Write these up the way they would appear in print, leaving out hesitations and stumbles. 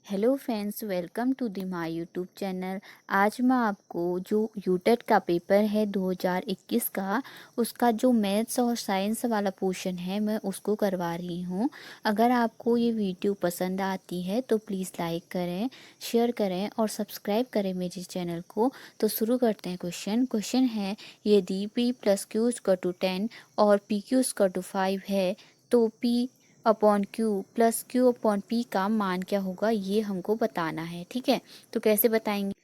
Hello friends, welcome to the my YouTube channel. आज मैं आपको जो यूटेट का पेपर है 2021 का, उसका जो मैथ्स और साइंस वाला पोर्शन है मैं उसको करवा रही हूँ। अगर आपको ये वीडियो पसंद आती है तो प्लीज़ लाइक करें, शेयर करें और सब्सक्राइब करें मेरे चैनल को। तो शुरू करते हैं। क्वेश्चन है, यदि p plus q equal to 10 और पी क्यू इक्वल टू 5 है तो p upon q plus q upon P का मान क्या होगा, ये हमको बताना है। ठीक है, तो कैसे बताएंगे,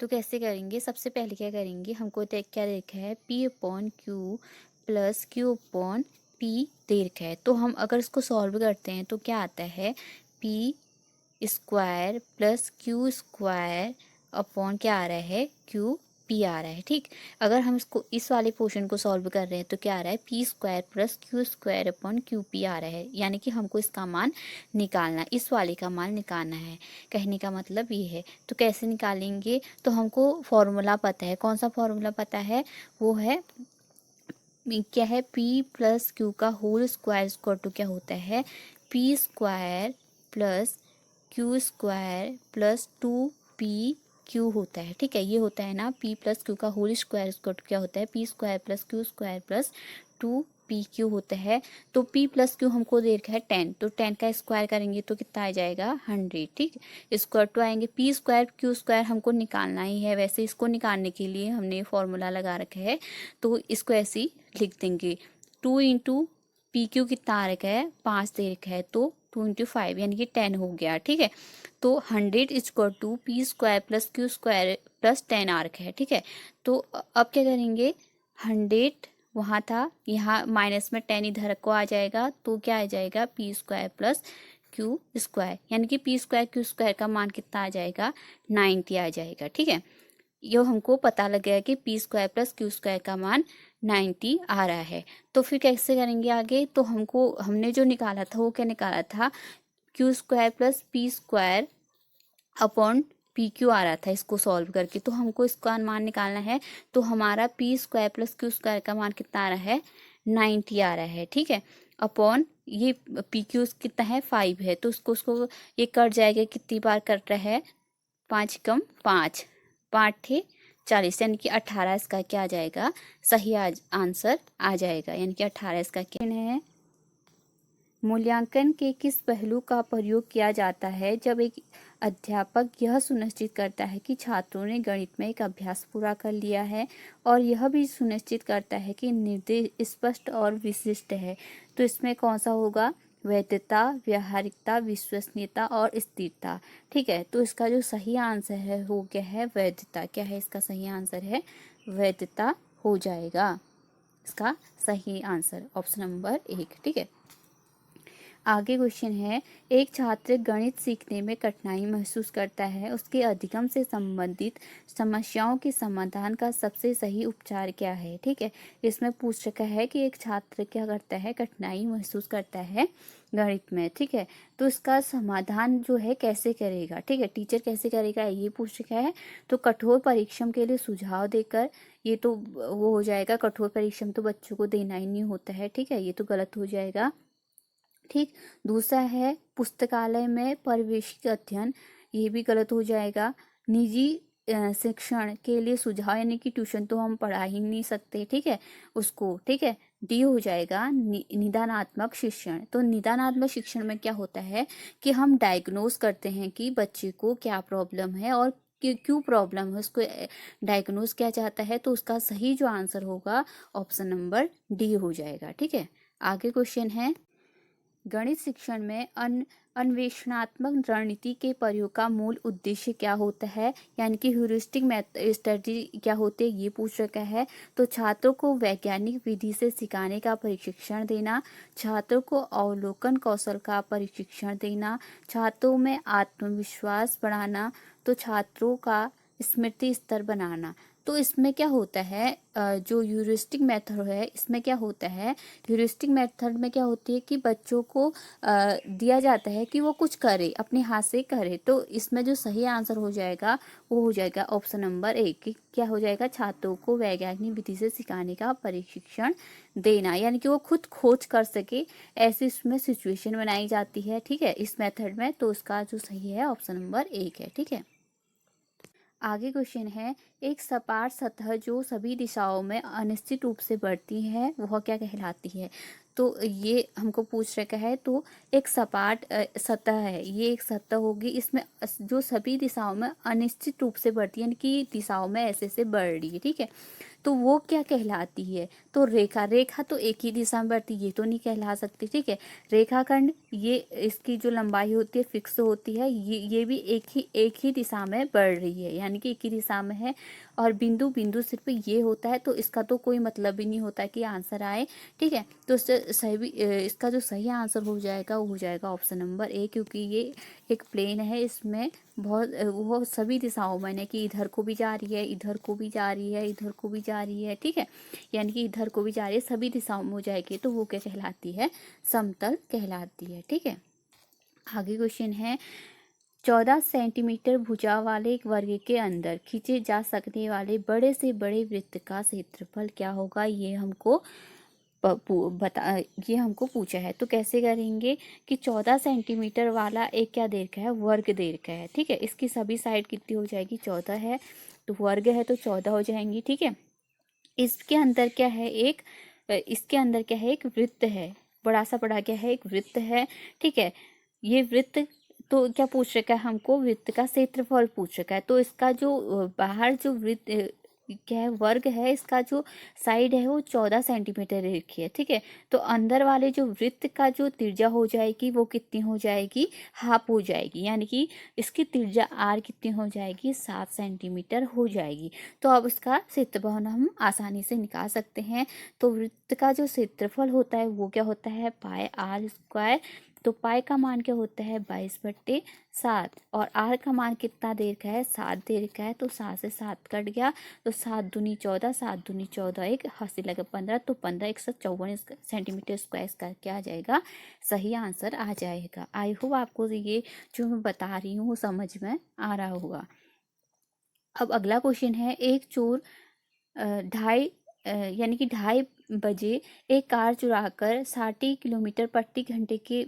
तो कैसे करेंगे। सबसे पहले क्या करेंगे, हमको क्या देखा है, p upon q plus q upon p दे रखा है। तो हम अगर इसको सॉल्व करते हैं तो क्या आता है, p square plus q square upon क्या आ रहा है, क्यू पी आ रहा है। ठीक, अगर हम इसको इस वाले पोर्शन को सॉल्व कर रहे हैं तो क्या आ रहा है, p square plus q square upon q p आ रहा है। यानी कि हमको इसका मान निकालना, इस वाले का मान निकालना है। कहने का मतलब ये है। तो कैसे निकालेंगे, तो हमको फॉर्मूला पता है। कौन सा फॉर्मूला पता है, वो है क्या है, पी प्लस क्यू का होल स्क्वायर इक्वल टू क्या होता है, p square plus q square plus 2p Q होता है। ठीक है, ये होता है ना, p प्लस क्यू का होल स्क्वायर इक्वल टू क्या होता है, p square plus q square plus 2pq होता है। तो p प्लस क्यू हमको दे रखा है 10, तो 10 का स्क्वायर करेंगे तो कितना आ जाएगा, 100। ठीक, स्क्वायर टू आएंगे, p स्क्वायर क्यू स्क्वायर हमको निकालना ही है। वैसे इसको निकालने के लिए हमने फॉर्मूला लगा रखा है, तो इसको ऐसे ही लिख देंगे। 2 इंटू पी क्यू कितना आ रखा है, 5 दे रखा है, तो 2 इंटू 5 यानी कि 10 हो गया। ठीक है, तो 100 equal to p square plus q square plus 10 आ रखा है। ठीक है, तो अब क्या करेंगे, 100 वहाँ था, यहाँ माइनस में 10 इधर को आ जाएगा, तो क्या आ जाएगा, P square plus q square, यानी कि पी स्क्वायर क्यू स्क्वायर का मान कितना आ जाएगा, 90 आ जाएगा। ठीक है, यो हमको पता लग गया कि P square plus q square का मान 90 आ रहा है। तो फिर कैसे करेंगे आगे, तो हमने जो निकाला था वो क्या निकाला था, q square plus p square upon p q आ रहा था इसको सॉल्व करके। तो हमको इसका मान निकालना है, तो हमारा P square plus q square का मान कितना आ रहा है, 90 आ रहा है। ठीक है, अपॉन ये पी क्यू कितना है, 5 है, तो उसको ये कट जाएगा, कितनी बार कट रहा है, 5 कम 5, 5 थे 40, यानी कि 18 इसका क्या आ जाएगा, सही आंसर आ जाएगा। यानी कि 18 इसका क्या है। मूल्यांकन के किस पहलू का प्रयोग किया जाता है जब एक अध्यापक यह सुनिश्चित करता है कि छात्रों ने गणित में एक अभ्यास पूरा कर लिया है और यह भी सुनिश्चित करता है कि निर्देश स्पष्ट और विशिष्ट है। तो इसमें कौन सा होगा, वैधता, व्यावहारिकता, विश्वसनीयता और स्थिरता। ठीक है, तो इसका जो सही आंसर है वो क्या है, वैधता। क्या है इसका सही आंसर है, वैधता हो जाएगा इसका सही आंसर, ऑप्शन नंबर 1। ठीक है, आगे क्वेश्चन है, एक छात्र गणित सीखने में कठिनाई महसूस करता है, उसके अधिगम से संबंधित समस्याओं के समाधान का सबसे सही उपचार क्या है। ठीक है, इसमें पूछ रखा है कि एक छात्र क्या करता है, कठिनाई महसूस करता है गणित में। ठीक है, तो इसका समाधान जो है कैसे करेगा, ठीक है, टीचर कैसे करेगा ये पूछ रखा है। तो कठोर परिश्रम के लिए सुझाव देकर, ये तो वो हो जाएगा, कठोर परिश्रम तो बच्चों को देना ही नहीं होता है। ठीक है, ये तो गलत हो जाएगा। ठीक, दूसरा है पुस्तकालय में परिवेशिक अध्ययन, ये भी गलत हो जाएगा। निजी शिक्षण के लिए सुझाव, यानी कि ट्यूशन तो हम पढ़ा ही नहीं सकते। ठीक है, उसको, ठीक है, डी हो जाएगा। निदानात्मक शिक्षण, तो निदानात्मक शिक्षण में क्या होता है कि हम डायग्नोज करते हैं कि बच्चे को क्या प्रॉब्लम है और क्यों प्रॉब्लम है, उसको डायग्नोज किया जाता है। तो उसका सही जो आंसर होगा, ऑप्शन नंबर डी हो जाएगा। ठीक है, आगे क्वेश्चन है, गणित शिक्षण में अन्वेषणात्मक रणनीति के प्रयोग का मूल उद्देश्य क्या होता है, यानी कि ह्यूरिस्टिक स्ट्रेटजी क्या होते हैं, ये पूछ रखा है। तो छात्रों को वैज्ञानिक विधि से सिखाने का प्रशिक्षण देना, छात्रों को अवलोकन कौशल का प्रशिक्षण देना, छात्रों में आत्मविश्वास बढ़ाना, तो छात्रों का स्मृति स्तर बनाना। तो तो इसमें क्या होता है, जो ह्यूरिस्टिक मेथड है इसमें क्या होता है, ह्यूरिस्टिक मेथड में क्या होती है कि बच्चों को दिया जाता है कि वो कुछ करे, अपने हाथ से करे। तो इसमें जो सही आंसर हो जाएगा वो हो जाएगा ऑप्शन नंबर 1 कि क्या हो जाएगा, छात्रों को वैज्ञानिक विधि से सिखाने का प्रशिक्षण देना, यानी कि वो खुद खोज कर सके, ऐसी इसमें सिचुएशन बनाई जाती है। ठीक है, इस मेथड में। तो उसका जो सही है ऑप्शन नंबर 1 है। ठीक है, आगे क्वेश्चन है, एक सपाट सतह जो सभी दिशाओं में अनिश्चित रूप से बढ़ती है वह क्या कहलाती है। तो ये हमको पूछ रखा है। तो एक सपाट सतह है, ये एक सतह होगी, इसमें जो सभी दिशाओं में अनिश्चित रूप से बढ़ती है, यानी कि दिशाओं में ऐसे से बढ़ रही है। ठीक है, तो वो क्या कहलाती है। तो रेखा, रेखा तो एक ही दिशा में बढ़ती, ये तो नहीं कहला सकती। ठीक है, रेखाखंड, ये इसकी जो लंबाई होती है फिक्स होती है, ये भी एक ही दिशा में बढ़ रही है, यानी कि एक ही दिशा में है। और बिंदु, बिंदु सिर्फ ये होता है, तो इसका तो कोई मतलब ही नहीं होता कि आंसर आए। ठीक है, तो इसका जो सही आंसर हो जाएगा वो हो जाएगा ऑप्शन नंबर 1, क्योंकि ये एक प्लेन है, इसमें बहुत वो सभी दिशाओं में, यानी कि इधर को भी जा रही है, इधर को भी जा रही है, इधर को भी जा रही है। ठीक है, यानी कि इधर को भी जा रही है, सभी दिशाओं में हो जाएगी, तो वो क्या कहलाती है, समतल कहलाती है। ठीक है, आगे क्वेश्चन है, 14 सेंटीमीटर भुजा वाले एक वर्ग के अंदर खींचे जा सकने वाले बड़े से बड़े वृत्त का क्षेत्रफल क्या होगा, ये हमको पूछा है। तो कैसे करेंगे कि 14 सेंटीमीटर वाला एक क्या दे रखा है, वर्ग दे रखा है। ठीक है, इसकी सभी साइड कितनी हो जाएगी, 14 है, तो वर्ग है तो 14 हो जाएंगी। ठीक है, इसके अंदर क्या है, इसके अंदर क्या है, एक वृत्त है, बड़ा सा बड़ा क्या है, एक वृत्त है। ठीक है, ये वृत्त, तो क्या पूछ रखा है हमको, वृत्त का क्षेत्रफल पूछ रखा है। तो इसका जो बाहर जो वृत्त क्या है, वर्ग है, इसका जो साइड है वो 14 सेंटीमीटर रखी है। ठीक है, तो अंदर वाले जो वृत्त का जो त्रिज्या हो जाएगी वो कितनी हो जाएगी, हाफ हो जाएगी, यानी कि इसकी त्रिज्या आर कितनी हो जाएगी, 7 सेंटीमीटर हो जाएगी। तो अब इसका क्षेत्रफल हम आसानी से निकाल सकते हैं। तो वृत्त का जो क्षेत्रफल होता है वो क्या होता है, पाई आर स्क्वायर। तो पाई का मान क्या होता है, 22/7, और आर का मान कितना देर का है, 7 देर का है। तो 7 से 7 कट गया, तो 7 दूनी 14, 7 दूनी 14, एक हासिल लगे 15, तो 15 154 सेंटीमीटर स्क्वायर का क्या आ जाएगा, सही आंसर आ जाएगा। आई होप आपको ये जो मैं बता रही हूँ वो समझ में आ रहा होगा। अब अगला क्वेश्चन है, एक चोर यानी कि 2:30 बजे एक कार चुराकर 60 किलोमीटर प्रति घंटे की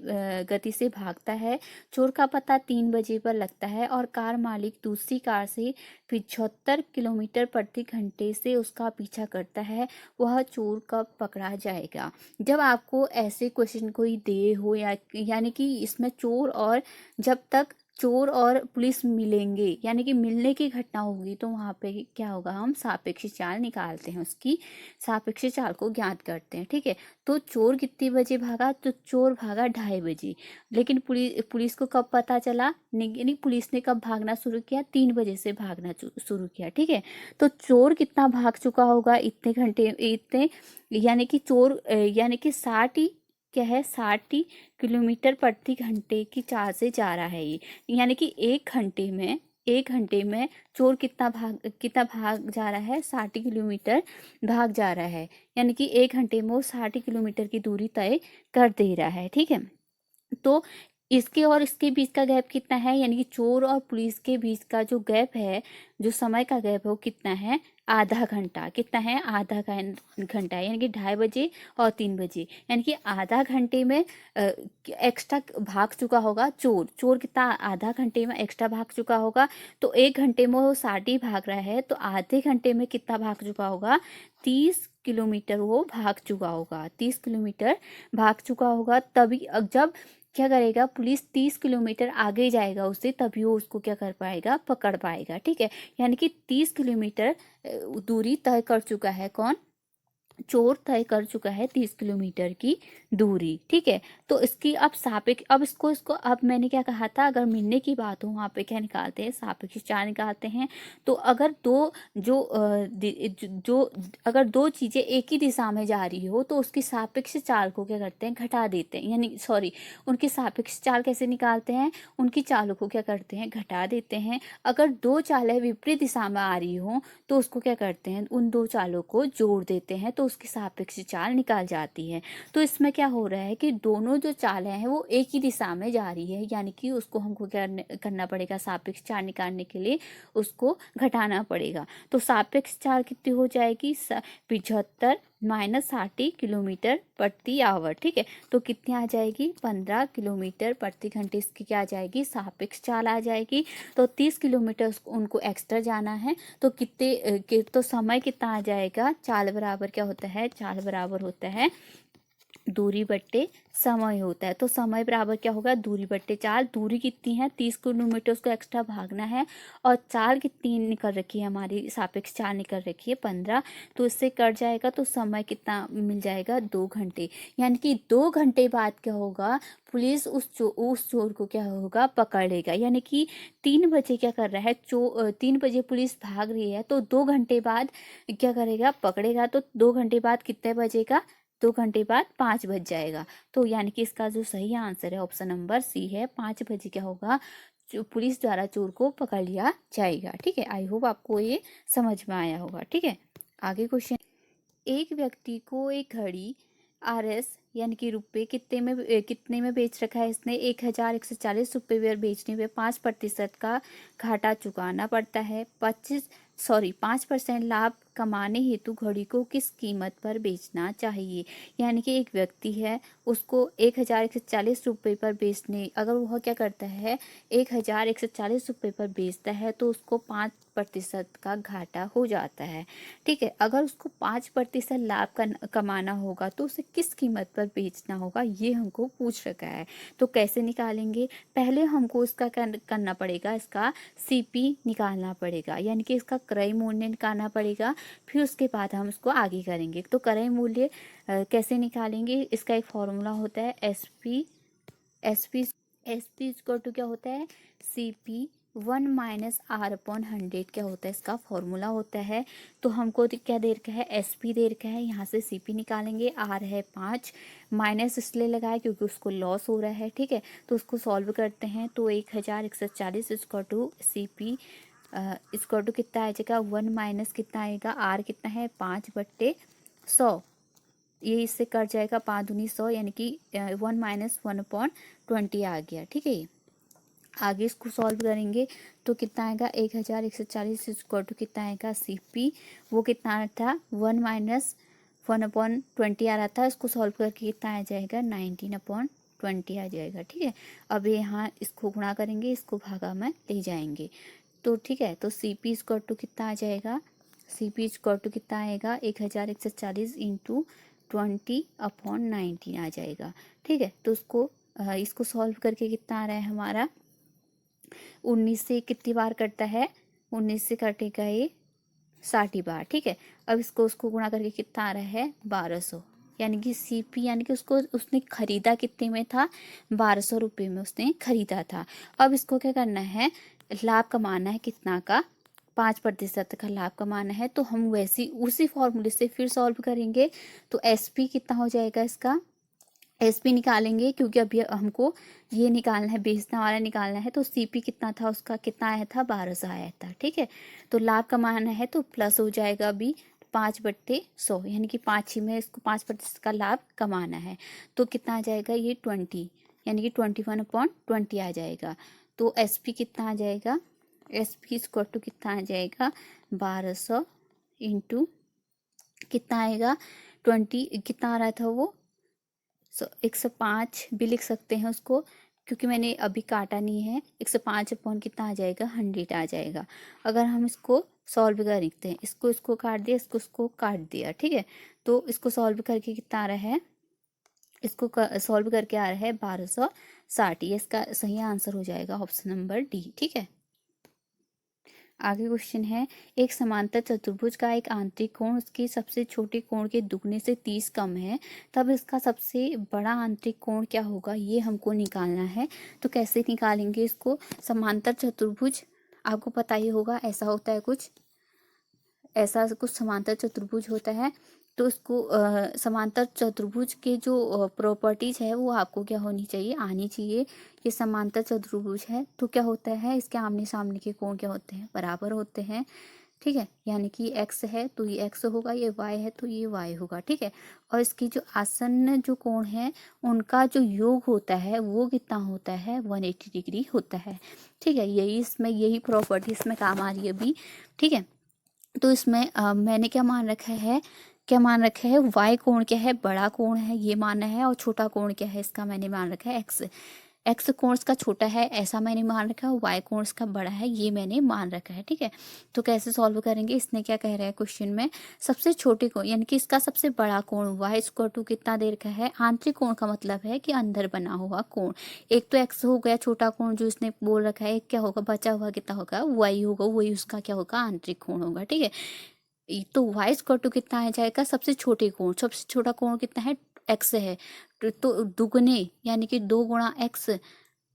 गति से भागता है। चोर का पता 3 बजे पर लगता है और कार मालिक दूसरी कार से 75 किलोमीटर प्रति घंटे से उसका पीछा करता है। वह चोर कब पकड़ा जाएगा। जब आपको ऐसे क्वेश्चन कोई दे हो, या यानी कि इसमें चोर और, जब तक चोर और पुलिस मिलेंगे, यानी कि मिलने की घटना होगी, तो वहाँ पे क्या होगा, हम सापेक्ष चाल निकालते हैं, उसकी सापेक्ष चाल को ज्ञात करते हैं। ठीक है, तो चोर कितने बजे भागा, तो चोर भागा 2:30 बजे। लेकिन पुलिस को कब पता चला, यानी पुलिस ने कब भागना शुरू किया, 3 बजे से भागना शुरू किया। ठीक है, तो चोर कितना भाग चुका होगा, इतने घंटे, इतने, यानी कि चोर यानी कि 60 क्या है, 60 किलोमीटर प्रति घंटे की चाल से जा रहा है ये, यानी कि एक घंटे में चोर कितना भाग जा रहा है, 60 किलोमीटर भाग जा रहा है, यानी कि 1 घंटे में वो 60 किलोमीटर की दूरी तय कर दे रहा है। ठीक है, तो इसके और इसके बीच का गैप कितना है, यानी कि चोर और पुलिस के बीच का जो गैप है, जो समय का गैप है वो कितना है, आधा घंटा। कितना है, आधा घंटा, यानी कि 2:30 बजे और 3 बजे, यानी कि आधा घंटे में एक्स्ट्रा भाग चुका होगा चोर कितना, आधा घंटे में एक्स्ट्रा भाग चुका होगा। तो 1 घंटे में वो 60 भाग रहा है, तो आधे घंटे में कितना भाग चुका होगा, 30 किलोमीटर वो भाग चुका होगा, 30 किलोमीटर भाग चुका होगा। तभी जब क्या करेगा, पुलिस 30 किलोमीटर आगे जाएगा उससे, तभी वो उसको क्या कर पाएगा, पकड़ पाएगा। ठीक है, यानी कि 30 किलोमीटर दूरी तय कर चुका है कौन, चोर तय कर चुका है 30 किलोमीटर की दूरी। ठीक है, तो इसकी अब सापेक्ष, अब इसको अब मैंने क्या कहा था, अगर मिलने की बात हो वहाँ पे क्या निकालते हैं, सापेक्ष चाल निकालते हैं। तो अगर दो जो जो अगर दो चीज़ें एक ही दिशा में जा रही हो तो उसकी सापेक्ष चाल को क्या करते हैं, घटा देते हैं, यानी सॉरी, उनकी सापेक्ष चाल कैसे निकालते हैं, उनकी चालों को क्या करते हैं, घटा देते हैं। अगर दो चालें विपरीत दिशा में आ रही हो तो उसको क्या करते हैं, उन दो चालों को जोड़ देते हैं, तो उसकी सापेक्ष चाल निकाल जाती है। तो इसमें क्या हो रहा है कि दोनों जो चालें हैं वो एक ही दिशा में जा रही है, यानी कि उसको हमको क्या करना पड़ेगा, सापेक्ष चाल निकालने के लिए उसको घटाना पड़ेगा। तो सापेक्ष चाल कितनी हो जाएगी, 75 माइनस 60 किलोमीटर प्रति आवर। ठीक है, तो कितनी आ जाएगी, 15 किलोमीटर प्रति घंटे इसकी क्या आ जाएगी, सापेक्ष चाल आ जाएगी। तो 30 किलोमीटर उनको एक्स्ट्रा जाना है, तो तो समय कितना आ जाएगा, चाल बराबर क्या होता है, चाल बराबर होता है दूरी बट्टे समय होता है। तो समय बराबर क्या होगा, दूरी बट्टे चाल। दूरी कितनी है, 30 किलोमीटर, उसको एक्स्ट्रा भागना है, और चाल कितनी निकल रखी है, हमारी सापेक्ष चाल निकल रखी है 15, तो इससे कट जाएगा, तो समय कितना मिल जाएगा, 2 घंटे। यानी कि 2 घंटे बाद क्या होगा, पुलिस उस चोर को क्या होगा, पकड़ लेगा। यानी कि 3 बजे क्या कर रहा है, 3 बजे पुलिस भाग रही है, तो 2 घंटे बाद क्या करेगा, पकड़ेगा। तो 2 घंटे बाद कितने बजेगा, 2 घंटे बाद 5 बज जाएगा। तो यानी कि इसका जो सही आंसर है ऑप्शन नंबर सी है, 5 बजे क्या होगा, जो पुलिस द्वारा चोर को पकड़ लिया जाएगा। ठीक है, आई होप आपको ये समझ में आया होगा। ठीक है, आगे क्वेश्चन। एक व्यक्ति को एक घड़ी RS यानी कि रुपये कितने में बेच रखा है इसने, 1140 रुपये पर बेचने पे 5% का घाटा चुकाना पड़ता है। 5% लाभ कमाने हेतु घड़ी को किस कीमत पर बेचना चाहिए। यानी कि एक व्यक्ति है, उसको 1140 रुपये पर बेचने, अगर वह क्या करता है, 1140 रुपये पर बेचता है तो उसको 5% का घाटा हो जाता है। ठीक है, अगर उसको 5% लाभ कमाना होगा तो उसे किस कीमत पर बेचना होगा, ये हमको पूछ रखा है। तो कैसे निकालेंगे, पहले हमको इसका करना पड़ेगा, इसका CP निकालना पड़ेगा, यानी कि इसका क्रय मूल्य निकालना पड़ेगा। फिर उसके बाद हम इसको आगे करेंगे। तो क्रय मूल्य कैसे निकालेंगे, इसका एक फॉर्मूला होता है एसपी इक्वल टू क्या होता है, CP 1-R/100 क्या होता है, इसका फॉर्मूला होता है। तो हमको क्या दे रखा है, SP दे रखा है, यहाँ से CP निकालेंगे। R है 5, माइनस इसलिए लगाया क्योंकि उसको लॉस हो रहा है। ठीक है, तो उसको सॉल्व करते हैं। तो 1140 equal to CP equal to कितना आएगा, 1 माइनस कितना आएगा, R कितना है, 5/100, ये इससे कट जाएगा, 5 दूनी 100, यानी कि 1 माइनस 1/20 आ गया। ठीक है, आगे इसको सॉल्व करेंगे तो कितना आएगा, 1140 इक्वल टू कितना आएगा, CP वो कितना था, 1 माइनस 1/20 आ रहा था, इसको सॉल्व करके कितना आ जाएगा, 19/20 आ जाएगा। ठीक है, अब यहाँ इसको गुणा करेंगे, इसको भागा में ले जाएंगे। तो ठीक है, तो CP इक्वल टू कितना आ जाएगा, CP इक्वल टू कितना आएगा, 1140 इंटू 20/19 आ जाएगा। ठीक है, तो इसको सॉल्व करके कितना आ रहा है हमारा, 19 से कितनी बार कटता है, 19 से कटेगा ये 60 बार। ठीक है, अब उसको गुणा करके कितना आ रहा है, 1200, यानी कि CP, यानी कि उसने खरीदा कितने में था, 1200 रुपये में उसने खरीदा था। अब इसको क्या करना है, लाभ कमाना है कितना का, 5% का लाभ कमाना है। तो हम वैसी उसी फॉर्मूले से फिर सॉल्व करेंगे। तो SP कितना हो जाएगा, इसका SP निकालेंगे, क्योंकि अभी हमको ये निकालना है, बेचने वाला निकालना है। तो CP कितना था, उसका कितना आया था, 1200 आया था। ठीक है, तो लाभ कमाना है तो प्लस हो जाएगा अभी 5/100, यानी कि 5 में इसको 5% का लाभ कमाना है। तो कितना आ जाएगा, ये 20, यानी कि 21/20 आ जाएगा। तो SP कितना आ जाएगा, SP इक्वल टू कितना आ जाएगा, 1200 इंटू कितना आएगा, 20 कितना आ रहा था वो, 105 भी लिख सकते हैं उसको, क्योंकि मैंने अभी काटा नहीं है। 105 अपॉन कितना आ जाएगा, 100 आ जाएगा। अगर हम इसको सॉल्व करते हैं, इसको काट दिया, इसको काट दिया। ठीक है, तो इसको सॉल्व करके कितना आ रहा है, इसको सॉल्व करके आ रहा है 1260, ये इसका सही आंसर हो जाएगा ऑप्शन नंबर D। ठीक है, आगे क्वेश्चन है, एक समांतर चतुर्भुज का एक आंतरिक कोण उसके सबसे छोटे कोण के दुगने से 30 कम है, तब इसका सबसे बड़ा आंतरिक कोण क्या होगा, ये हमको निकालना है। तो कैसे निकालेंगे इसको? समांतर चतुर्भुज आपको पता ही होगा, ऐसा होता है कुछ, ऐसा कुछ समांतर चतुर्भुज होता है। तो उसको समांतर चतुर्भुज के जो प्रॉपर्टीज है वो आपको क्या होनी चाहिए, आनी चाहिए। ये समांतर चतुर्भुज है तो क्या होता है, इसके आमने सामने के कोण क्या होते हैं, बराबर होते हैं। ठीक है, यानी कि x है तो ये x होगा, ये y है तो ये y होगा। ठीक है, और इसकी जो आसन्न जो कोण है उनका जो योग होता है वो कितना होता है, 180 डिग्री होता है। ठीक है, यही इसमें यही प्रॉपर्टी इसमें काम आ रही है अभी। ठीक है, तो इसमें मैंने क्या मान रखा है, y कोण क्या है, बड़ा कोण है ये माना है, और छोटा कोण क्या है इसका मैंने मान रखा है x कोण का छोटा है ऐसा मैंने मान रखा है, y कोण का बड़ा है ये मैंने मान रखा है। ठीक है, तो कैसे सॉल्व करेंगे, इसने क्या कह रहा है क्वेश्चन में, सबसे छोटे कोण यानी कि इसका सबसे बड़ा कोण y कितना दे रखा है, आंतरिक कोण का मतलब है कि अंदर बना हुआ कोण। एक तो x हो गया छोटा कोण जो इसने बोल रखा है, एक क्या होगा बचा हुआ कितना होगा, y होगा, वही उसका क्या होगा, आंतरिक कोण होगा। ठीक है, तो y कितना आ जाएगा, सबसे छोटे कोण, सबसे छोटा कोण कितना है, x है, तो दुगने यानी कि 2 गुणा x,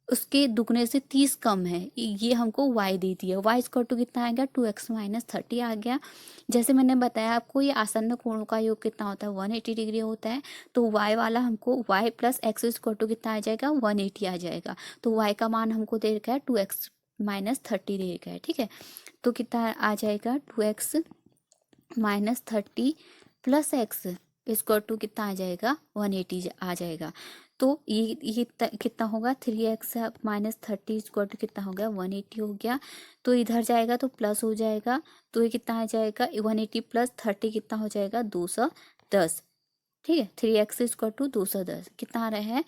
उसके दुगने से 30 कम है, ये हमको y दे दिया। y कितना आ गया, 2x माइनस 30 आ गया। जैसे मैंने बताया आपको ये आसन्न कोणों का योग कितना होता है, 180 डिग्री होता है। तो y वाला हमको y प्लस एक्स कितना आ जाएगा, 180 आ जाएगा। तो y का मान हमको दे रखा है 2x माइनस 30 दे रखा है। ठीक है, तो कितना आ जाएगा, 2x माइनस 30 प्लस एक्स कितना आ जाएगा, 180 आ जाएगा। तो ये कितना होगा, 3x माइनस 30 कितना हो गया, 180 हो गया। तो इधर जाएगा तो प्लस हो जाएगा, तो ये कितना आ जाएगा, 180 प्लस 30 कितना हो जाएगा, 210। ठीक है, 3x 210 कितना आ रहा है,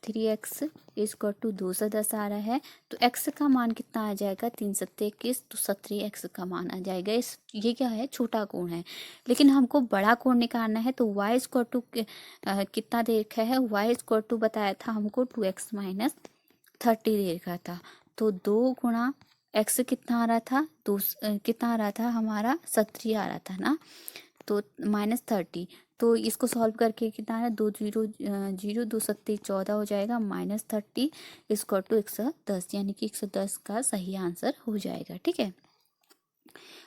3x 210 आ रहा है। तो x का मान कितना आ जाएगा, 3 सत्ते 21, तो 17x का मान आ जाएगा। ये क्या है, छोटा कोण है, लेकिन हमको बड़ा कोण निकालना है। तो y कितना दे रखा है, y बताया था हमको 2x माइनस 30 दे रखा था। तो 2 गुणा x कितना आ रहा था, कितना आ रहा था हमारा, 17 आ रहा था ना, तो माइनस 30। तो इसको सॉल्व करके कितना है, 2 जीरो 2 14 हो जाएगा, माइनस 30 110, यानी कि 110 का सही आंसर हो जाएगा। ठीक है,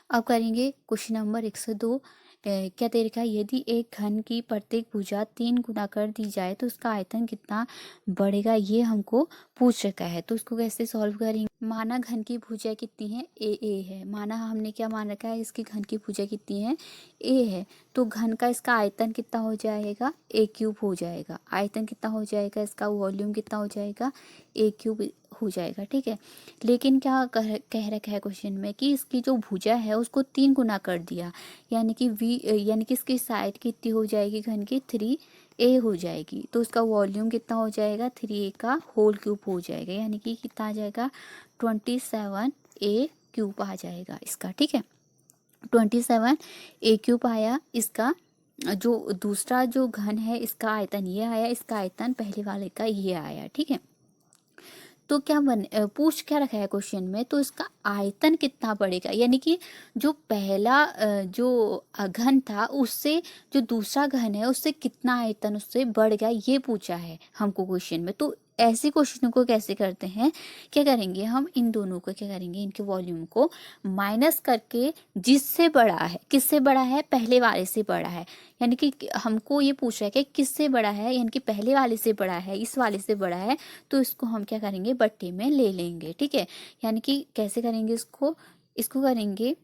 अब करेंगे क्वेश्चन नंबर 102। क्या दे रखा है, यदि एक घन की प्रत्येक भुजा 3 गुना कर दी जाए तो उसका आयतन कितना बढ़ेगा, ये हमको पूछ रखा है। तो उसको कैसे सॉल्व करेंगे, माना घन की भुजा कितनी है, ए है, माना हमने क्या मान रखा है, इसकी घन की भुजा कितनी है, ए है। तो घन का इसका आयतन कितना हो जाएगा, ए क्यूब हो जाएगा। आयतन कितना हो जाएगा, इसका वॉल्यूम कितना हो जाएगा, ए क्यूब हो जाएगा। ठीक है, लेकिन क्या कह रखा है क्वेश्चन में कि इसकी जो भुजा है उसको 3 गुना कर दिया, यानी कि यानी कि इसकी साइड कितनी हो जाएगी घन की, 3a हो जाएगी। तो उसका वॉल्यूम कितना हो जाएगा, 3a का होल क्यूब हो जाएगा, यानी कि कितना आ जाएगा, 27a क्यूब आ जाएगा इसका। ठीक है, 27a क्यूब आया इसका। जो दूसरा जो घन है इसका आयतन ये आया, इसका आयतन पहले वाले का ये आया। ठीक है, तो क्या पूछ क्या रखा है क्वेश्चन में, तो इसका आयतन कितना बढ़ेगा, यानी कि जो पहला जो घन था उससे जो दूसरा घन है उससे कितना आयतन उससे बढ़ गया, ये पूछा है हमको क्वेश्चन में। तो ऐसे क्वेश्चनों को कैसे करते हैं, क्या करेंगे हम, इन दोनों को क्या करेंगे, इनके वॉल्यूम को माइनस करके, जिससे बड़ा है, किससे बड़ा है, पहले वाले से बड़ा है, यानी कि हमको ये पूछ रहा है कि किससे बड़ा है, यानी कि पहले वाले से बड़ा है, इस वाले से बड़ा है, तो इसको हम क्या करेंगे, बट्टे में ले लेंगे। ठीक है, यानी कि कैसे करेंगे इसको, इसको करेंगे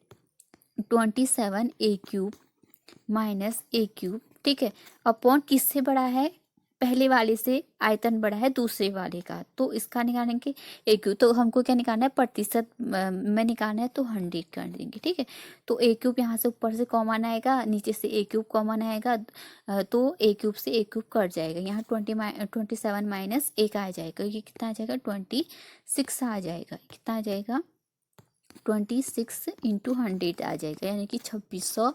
27a क्यूब माइनस ए क्यूब। ठीक है, अपॉन किससे बड़ा है, पहले वाले से आयतन बड़ा है दूसरे वाले का, तो इसका निकालेंगे ए क्यूब। तो हमको क्या निकालना है, प्रतिशत में निकालना है, तो 100 कर देंगे। ठीक है, तो ए क्यूब यहाँ से ऊपर से कॉमन आएगा, नीचे से ए क्यूब कॉमन आएगा, तो ए क्यूब से ए क्यूब कट जाएगा, यहाँ 27 माइनस 1 आ जाएगा, ये कितना आ जाएगा, 26 आ जाएगा। कितना आ जाएगा, 26 इंटू 100 आ जाएगा, यानी कि 2600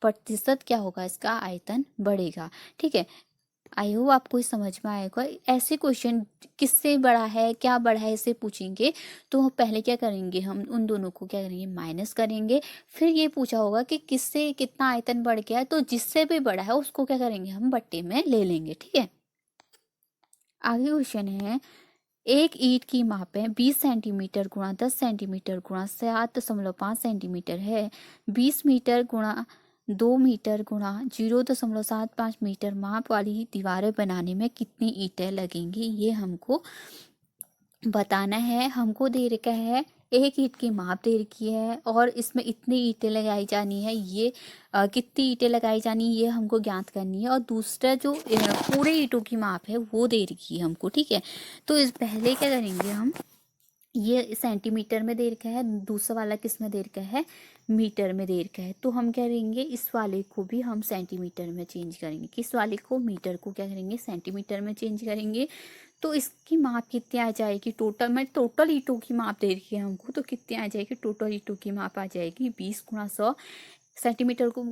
प्रतिशत क्या होगा, इसका आयतन बढ़ेगा। ठीक है, आई होप आपको ये समझ में आएगा। ऐसे क्वेश्चन किससे बड़ा है, क्या बड़ा है, इसे पूछेंगे तो पहले क्या करेंगे, हम उन दोनों को क्या करेंगे, माइनस करेंगे। फिर ये पूछा होगा कि किससे कितना आयतन बढ़ गया है, तो जिससे भी बड़ा है उसको क्या करेंगे, हम बट्टे में ले लेंगे। ठीक है, आगे क्वेश्चन है, एक ईंट की माप है 20 सेंटीमीटर गुणा 10 सेंटीमीटर गुणा 7.5 सेंटीमीटर है। 20 मीटर गुणा 2 मीटर गुणा 0.75 मीटर माप वाली दीवारें बनाने में कितनी ईंटें लगेंगी, ये हमको बताना है। हमको दे रखा है, एक ईंट की माप दे रखी है और इसमें इतनी ईंटें लगाई जानी है, ये कितनी ईंटें लगाई जानी ये हमको ज्ञात करनी है। और दूसरा जो पूरे ईंटों की माप है वो दे रखी है हमको। ठीक है, तो इस पहले क्या करेंगे हम, ये सेंटीमीटर में दे रखा है, दूसरा वाला किस में दे रखा है, मीटर में दे रखा है। तो हम क्या करेंगे, इस वाले को भी हम सेंटीमीटर में चेंज करेंगे, किस वाले को, मीटर को क्या करेंगे, सेंटीमीटर में चेंज करेंगे। तो इसकी माप कितनी आ जाएगी, टोटल में, टोटल ईंटों की माप दे रखी है हमको, तो कितनी आ जाएगी, टोटल ईंटों की माप आ जाएगी 20 × 100। सेंटीमीटर को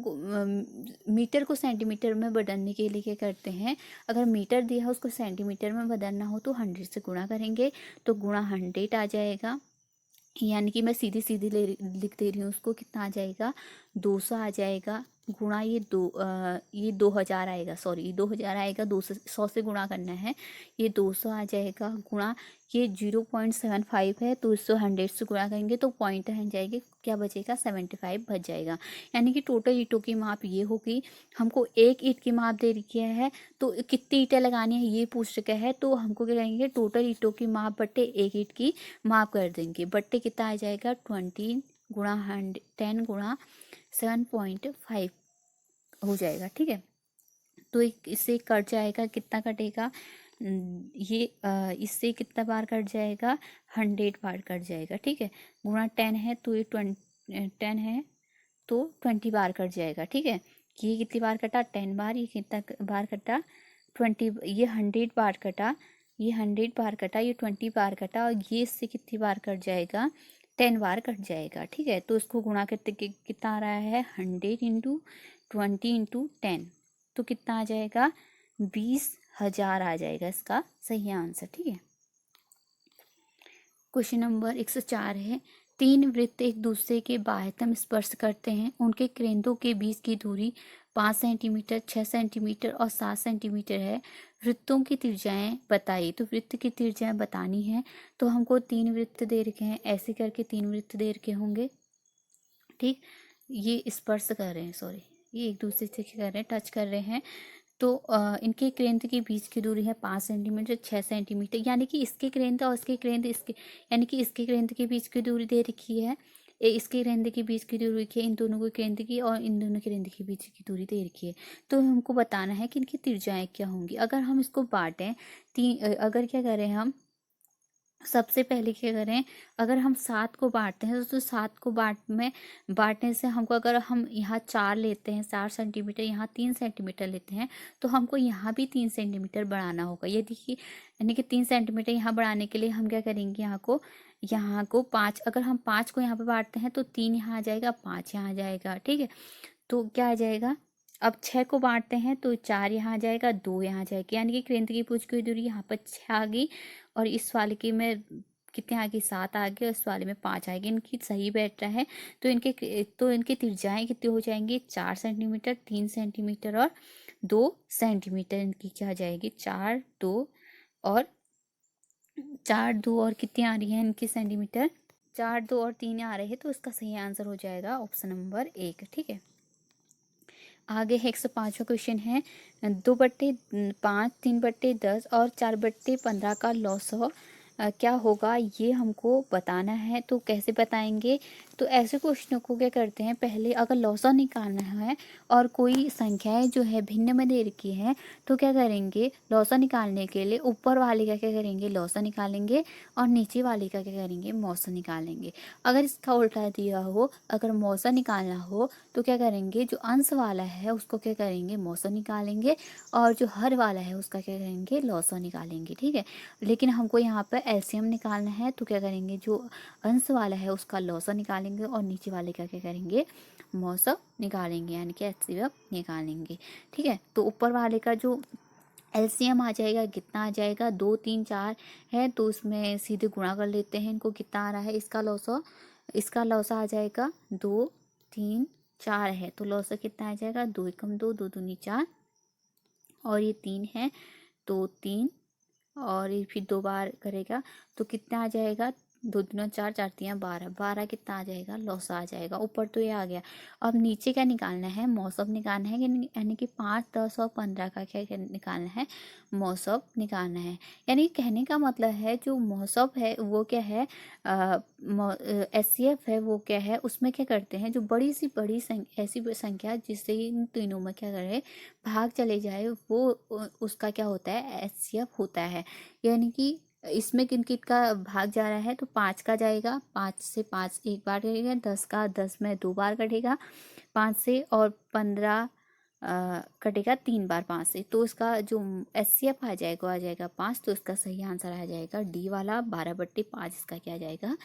मीटर को सेंटीमीटर में बदलने के लिए क्या करते हैं, अगर मीटर दिया है उसको सेंटीमीटर में बदलना हो तो 100 से गुणा करेंगे, तो गुणा 100 आ जाएगा। यानी कि मैं सीधी सीधी लिख दे रही हूँ उसको, कितना आ जाएगा, 200 आ जाएगा। गुणा ये 2000 आएगा, सॉरी 2000 आएगा, 100 से गुणा करना है, ये 200 आ जाएगा। गुणा ये 0.75 है तो इसको 100 से गुणा करेंगे तो पॉइंट हट जाएगी, क्या बचेगा, 75 बच जाएगा। यानी कि टोटल ईंटों की माप ये होगी। हमको एक ईंट की माप दे रखी है तो कितनी ईंटें लगानी है ये पूछ रखा है, तो हमको क्या करेंगे, टोटल ईंटों की माप बटे एक ईंट की माप कर देंगे। बट्टे कितना आ जाएगा, 20 गुणा 100, 10 गुणा 7.5 हो जाएगा। ठीक है, तो इससे कट जाएगा, कितना कटेगा, ये इससे कितना बार कट जाएगा, 100 बार कट जाएगा। ठीक है, गुणा 10 है तो ये 10 है तो 20 बार कट जाएगा। ठीक है, ये कितनी बार कटा, 10 बार, ये कितना बार कटा, 20, ये 100 बार कटा, ये 100 बार कटा, ये 20 बार कटा, और ये इससे कितनी बार कट जाएगा, 10 बार कट जाएगा। ठीक है, तो इसको गुणा करते कितना आ रहा है, 100 × 20 × 10, तो कितना आ जाएगा, 20,000 आ जाएगा इसका सही आंसर। ठीक है, क्वेश्चन नंबर 104 है, तीन वृत्त एक दूसरे के बाह्यतम स्पर्श करते हैं, उनके केंद्रों के बीच की दूरी 5 सेंटीमीटर, 6 सेंटीमीटर और 7 सेंटीमीटर है। वृत्तों की त्रिज्याएं बताइए। तो वृत्त की त्रिज्याएं बतानी है, तो हमको 3 वृत्त दे रखे हैं, ऐसे करके 3 वृत्त दे रखे होंगे। ठीक, ये स्पर्श कर रहे हैं, सॉरी ये एक दूसरे से कर रहे हैं, टच कर रहे हैं। तो इनके केंद्र के बीच की दूरी है 5 सेंटीमीटर, 6 सेंटीमीटर, यानी कि इसके केंद्र और इसके केंद्र, इसके यानी कि इसके केंद्र के बीच की दूरी दे रखी है, इसके केंद्र के बीच की दूरी रखी है, इन दोनों के केंद्र की और इन दोनों के केंद्र के बीच की दूरी दे रखी है। तो हमको बताना है कि इनकी त्रिज्याएं क्या होंगी। अगर हम इसको बांटें, अगर क्या करें हम, सबसे पहले क्या करें, अगर हम 7 को बांटते हैं तो 7 को बांटने से हमको, अगर हम यहाँ 4 लेते हैं, 4 सेंटीमीटर, यहाँ 3 सेंटीमीटर लेते हैं, तो हमको यहाँ भी 3 सेंटीमीटर बढ़ाना होगा। ये देखिए, यानी कि 3 सेंटीमीटर यहाँ बढ़ाने के लिए हम क्या करेंगे, यहाँ को 5, अगर हम 5 को यहाँ पे बांटते हैं तो 3 यहाँ आ जाएगा, 5 यहाँ आ जाएगा। ठीक है, तो क्या आ जाएगा, अब 6 को बांटते हैं तो 4 यहाँ आ जाएगा, 2 यहाँ आ जाएगा, यानी कि केंद्र की पूछ की दूरी यहाँ पर 6 आ गई, और इस वाले की में कितने आ गई, 7 आ गई, और इस वाले में 5 आएगी। इनकी सही बैठ रहा है, तो इनकी त्रिज्याएं कितनी हो जाएंगी, 4 सेंटीमीटर, 3 सेंटीमीटर और 2 सेंटीमीटर। इनकी क्या आ जाएगी, 4, 2 और 4, 2 और कितनी आ रही है इनकी सेंटीमीटर, 4, 2 और 3 आ रहे हैं, तो इसका सही आंसर हो जाएगा ऑप्शन नंबर 1। ठीक है, आगे है 105वां क्वेश्चन है, 2/5, 3/10 और 4/15 का लॉग क्या होगा, ये हमको बताना है। तो कैसे बताएंगे, तो ऐसे क्वेश्चनों को क्या करते हैं, पहले अगर लॉसा निकालना है और कोई संख्याएं जो है भिन्न में दे रखी है, तो क्या करेंगे, लॉसा निकालने के लिए ऊपर वाले का क्या करेंगे, लॉसा निकालेंगे, और नीचे वाले का क्या करेंगे, मौसा निकालेंगे। अगर इसका उल्टा दिया हो, अगर मौसा निकालना हो तो क्या करेंगे, जो अंश वाला है उसको क्या करेंगे, मौसा निकालेंगे, और जो हर वाला है उसका क्या करेंगे, लॉसा निकालेंगे। ठीक है, लेकिन हमको यहाँ पर एलसीएम निकालना है, तो क्या करेंगे, जो अंश वाला है उसका लॉसा निकालेंगे, और नीचे वाले का क्या करेंगे, मौसा निकालेंगे, यानी कि एचसीएफ निकालेंगे। ठीक है, तो ऊपर वाले का जो एलसीएम आ जाएगा, कितना आ जाएगा, 2 3 4 है तो उसमें सीधे गुणा कर लेते हैं इनको, कितना आ रहा है इसका लौसा आ जाएगा 2 3 4 है तो लौसा कितना आ जाएगा 2 एकम 2 2 दूनी 4 और ये 3 है तो 3 और ये फिर 2 बार करेगा तो कितना आ जाएगा 2 दूना 4 4 तियाँ 12 12 कितना आ जाएगा लौसा आ जाएगा। ऊपर तो ये आ गया। अब नीचे क्या निकालना है, मौसम निकालना है यानी कि 5 10 और 15 का क्या निकालना है, मौसम निकालना है। यानी कहने का मतलब है जो मौसम है वो क्या है, एचसीएफ है वो क्या है, उसमें क्या करते हैं जो बड़ी ऐसी संख्या जिससे इन तीनों में क्या करे भाग चले जाए वो उसका क्या होता है एचसीएफ होता है। यानी कि इसमें किन किन का भाग जा रहा है तो 5 का जाएगा, 5 से 5 एक बार कटेगा, 10 का 10 में 2 बार कटेगा 5 से, और 15 कटेगा 3 बार 5 से। तो इसका जो एचसीएफ आ जाएगा 5। तो इसका सही आंसर आ जाएगा डी वाला 12/5 इसका क्या आ जाएगा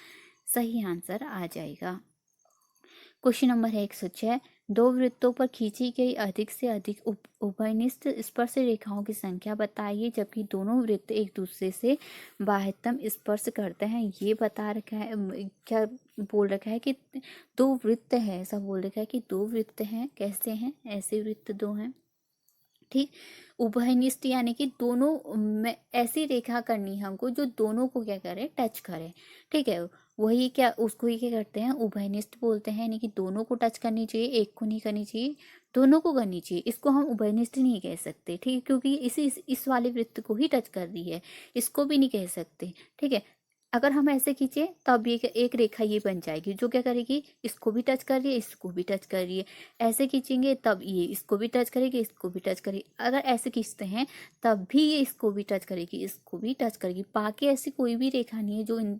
सही आंसर आ जाएगा। क्वेश्चन नंबर है 106। दो वृत्तों पर खींची गई अधिक से अधिक उभयनिष्ठ स्पर्श रेखाओं की संख्या बताइए जबकि दोनों वृत्त एक दूसरे से बाह्यतम स्पर्श करते हैं। ये बता रखा है, क्या बोल रखा है कि दो वृत्त है, ऐसा बोल रखा है कि दो वृत्त हैं। कैसे हैं, ऐसे वृत्त दो हैं, ठीक। उभयनिष्ठ यानी कि दोनों में ऐसी रेखा करनी है हमको जो दोनों को क्या करे टच करे, ठीक है। वही क्या उसको ही क्या करते हैं उभयनिष्ठ बोलते हैं, यानी कि दोनों को टच करनी चाहिए, एक को नहीं करनी चाहिए, दोनों को करनी चाहिए। इसको हम उभयनिष्ठ नहीं कह सकते, ठीक है, क्योंकि इस वाले वृत्त को ही टच कर रही है, इसको भी नहीं कह सकते, ठीक है। अगर हम ऐसे खींचे तब ये एक रेखा ये बन जाएगी जो क्या करेगी इसको भी टच कर रही है, इसको भी टच कर रही है। ऐसे खींचेंगे तब ये इसको भी टच करेगी, इसको भी टच करेगी। अगर ऐसे खींचते हैं तब भी ये इसको भी टच करेगी, इसको भी टच करेगी। बाकी ऐसी कोई भी रेखा नहीं है जो इन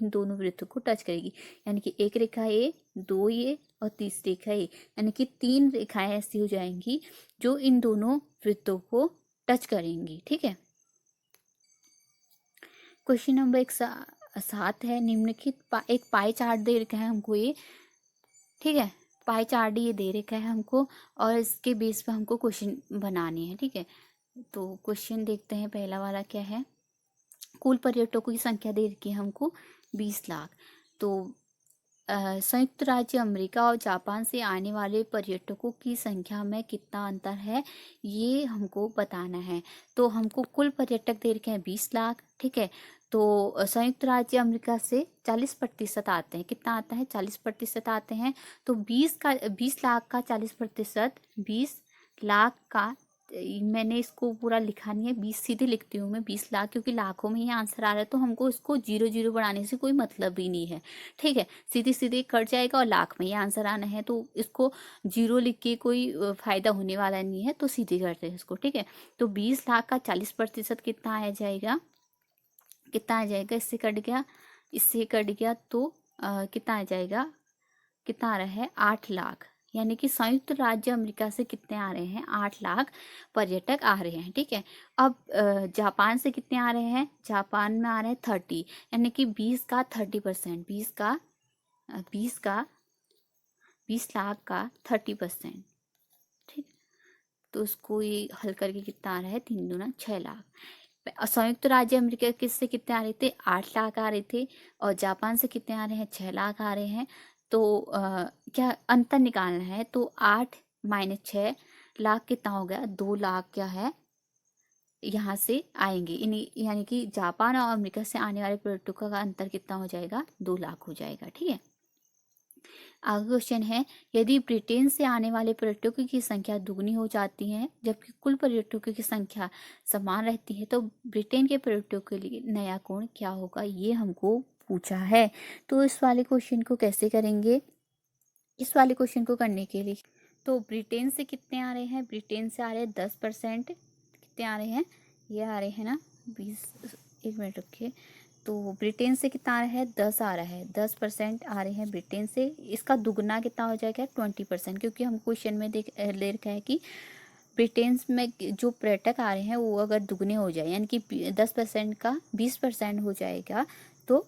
दोनों वृत्तों को टच करेगी। यानी कि एक रेखा ये, दो ये और तीसरी रेखा ये, यानी कि 3 रेखाएं ऐसी हो जाएंगी जो इन दोनों वृत्तों को टच करेंगी, ठीक है। क्वेश्चन नंबर 7 है, निम्नलिखित एक पाई चार्ट दे रखा है हमको ये, ठीक है। पाई चार्ट ये दे रखा है हमको और इसके बेस पे हमको क्वेश्चन बनाने हैं, ठीक है। तो क्वेश्चन देखते हैं, पहला वाला क्या है, कुल पर्यटकों की संख्या दे रखी है हमको 20 लाख। तो संयुक्त राज्य अमेरिका और जापान से आने वाले पर्यटकों की संख्या में कितना अंतर है ये हमको बताना है। तो हमको कुल पर्यटक दे रखे हैं 20 लाख, ठीक है। तो संयुक्त राज्य अमेरिका से 40% आते हैं, कितना आता है 40% आते हैं। तो 20 लाख का 40%, 20 लाख का, मैंने इसको पूरा लिखा नहीं है, 20 सीधे लिखती हूँ मैं 20 लाख, क्योंकि लाखों में ही आंसर आ रहा है तो हमको इसको 0 0 बढ़ाने से कोई मतलब ही नहीं है, ठीक है। सीधे सीधे कट जाएगा और लाख में ही आंसर आना है तो इसको 0 लिख के कोई फायदा होने वाला नहीं है, तो सीधे करते हैं इसको, ठीक है। तो 20 लाख का 40% कितना आ जाएगा, कितना आ जाएगा, इससे कट गया तो कितना आ जाएगा, कितना आ रहा है 8 लाख। यानी कि संयुक्त राज्य अमेरिका से कितने आ रहे हैं 8 लाख पर्यटक आ रहे हैं, ठीक है। अब जापान से कितने आ रहे हैं, जापान में आ रहे हैं 30, यानी कि 20 का 30%, 20 लाख का 30%, ठीक। तो उसको ये हल करके कितना आ रहा है 3 दूना 6 लाख। संयुक्त राज्य अमेरिका किससे कितने आ रहे थे 8 लाख आ रहे थे, और जापान से कितने आ रहे हैं 6 लाख आ रहे हैं। तो क्या अंतर निकालना है, तो 8 - 6 लाख कितना हो गया 2 लाख क्या है यहाँ से आएंगे, यानी कि जापान और अमेरिका से आने वाले पर्यटकों का अंतर कितना हो जाएगा 2 लाख हो जाएगा, ठीक है। आगे क्वेश्चन है, यदि ब्रिटेन से आने वाले पर्यटकों की संख्या दुगनी हो जाती है जबकि कुल पर्यटकों की संख्या समान रहती है तो ब्रिटेन के पर्यटकों के लिए नया कोण क्या होगा, ये हमको पूछा है। तो इस वाले क्वेश्चन को कैसे करेंगे, इस वाले क्वेश्चन को करने के लिए तो ब्रिटेन से कितने आ रहे हैं, ब्रिटेन से आ रहे हैं 10%, कितने आ रहे हैं ये आ रहे हैं ना 20, 1 मिनट रखिए। तो ब्रिटेन से कितना आ रहा है 10 आ रहा है, 10% आ रहे हैं ब्रिटेन से। इसका दुगना कितना हो जाएगा 20%, क्योंकि हम क्वेश्चन में ले रखा है कि ब्रिटेन में जो पर्यटक आ रहे हैं वो अगर दुगने हो जाए यानी कि 10% का 20% हो जाएगा तो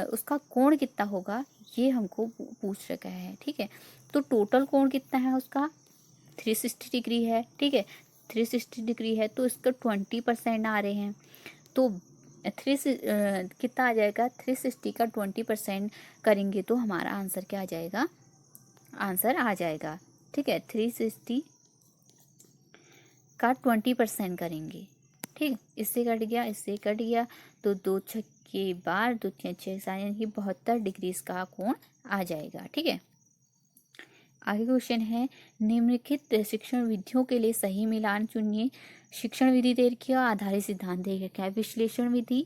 उसका कोण कितना होगा ये हमको पूछ रखा है, ठीक है। तो टोटल कोण कितना है उसका 360 डिग्री है, ठीक है। 360 डिग्री है तो इसका 20% आ रहे हैं। तो कितना आ जाएगा, 360 का 20% करेंगे तो हमारा आंसर क्या आ जाएगा, आंसर आ जाएगा। ठीक है, 360 का 20% करेंगे। ठीक, इससे कट गया, इससे कट गया, तो 2 छक्के 12, 2 6 6 यानी कि 72 डिग्री का कोण आ जाएगा। ठीक है, आगे क्वेश्चन है, निम्नलिखित शिक्षण विधियों के लिए सही मिलान चुनिए। शिक्षण विधि दे रखी है, आधारित सिद्धांत दे रखा है, विश्लेषण विधि,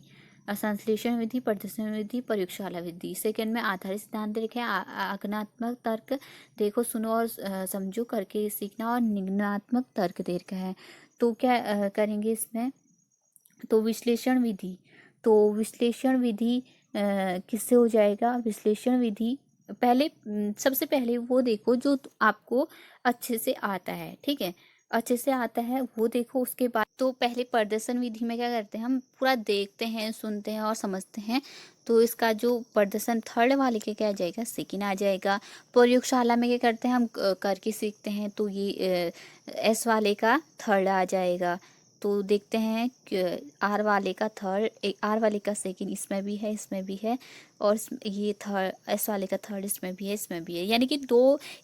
संश्लेषण विधि, प्रदर्शन विधि, प्रयोगशाला विधि। सेकंड में आधारित सिद्धांत दे रखे हैं, आगमनात्मक तर्क देखो सुनो और समझो करके सीखना, और निगमनात्मक तर्क दे रखा है। तो क्या करेंगे इसमें, तो विश्लेषण विधि, तो विश्लेषण विधि किससे हो जाएगा, विश्लेषण विधि पहले सबसे पहले वो देखो जो आपको अच्छे से आता है। ठीक है, अच्छे से आता है वो देखो, उसके बाद तो पहले प्रदर्शन विधि में क्या करते हैं, हम पूरा देखते हैं, सुनते हैं और समझते हैं। तो इसका जो प्रदर्शन थर्ड वाले के क्या आ जाएगा, सेकंड आ जाएगा। प्रयोगशाला में क्या करते हैं, हम करके सीखते हैं, तो ये एस वाले का थर्ड आ जाएगा। तो देखते हैं कि आर वाले का थर्ड, आर वाले का सेकंड इसमें भी है, इसमें भी है, और ये थर्ड एस वाले का थर्ड इसमें भी है, इसमें भी है, यानी कि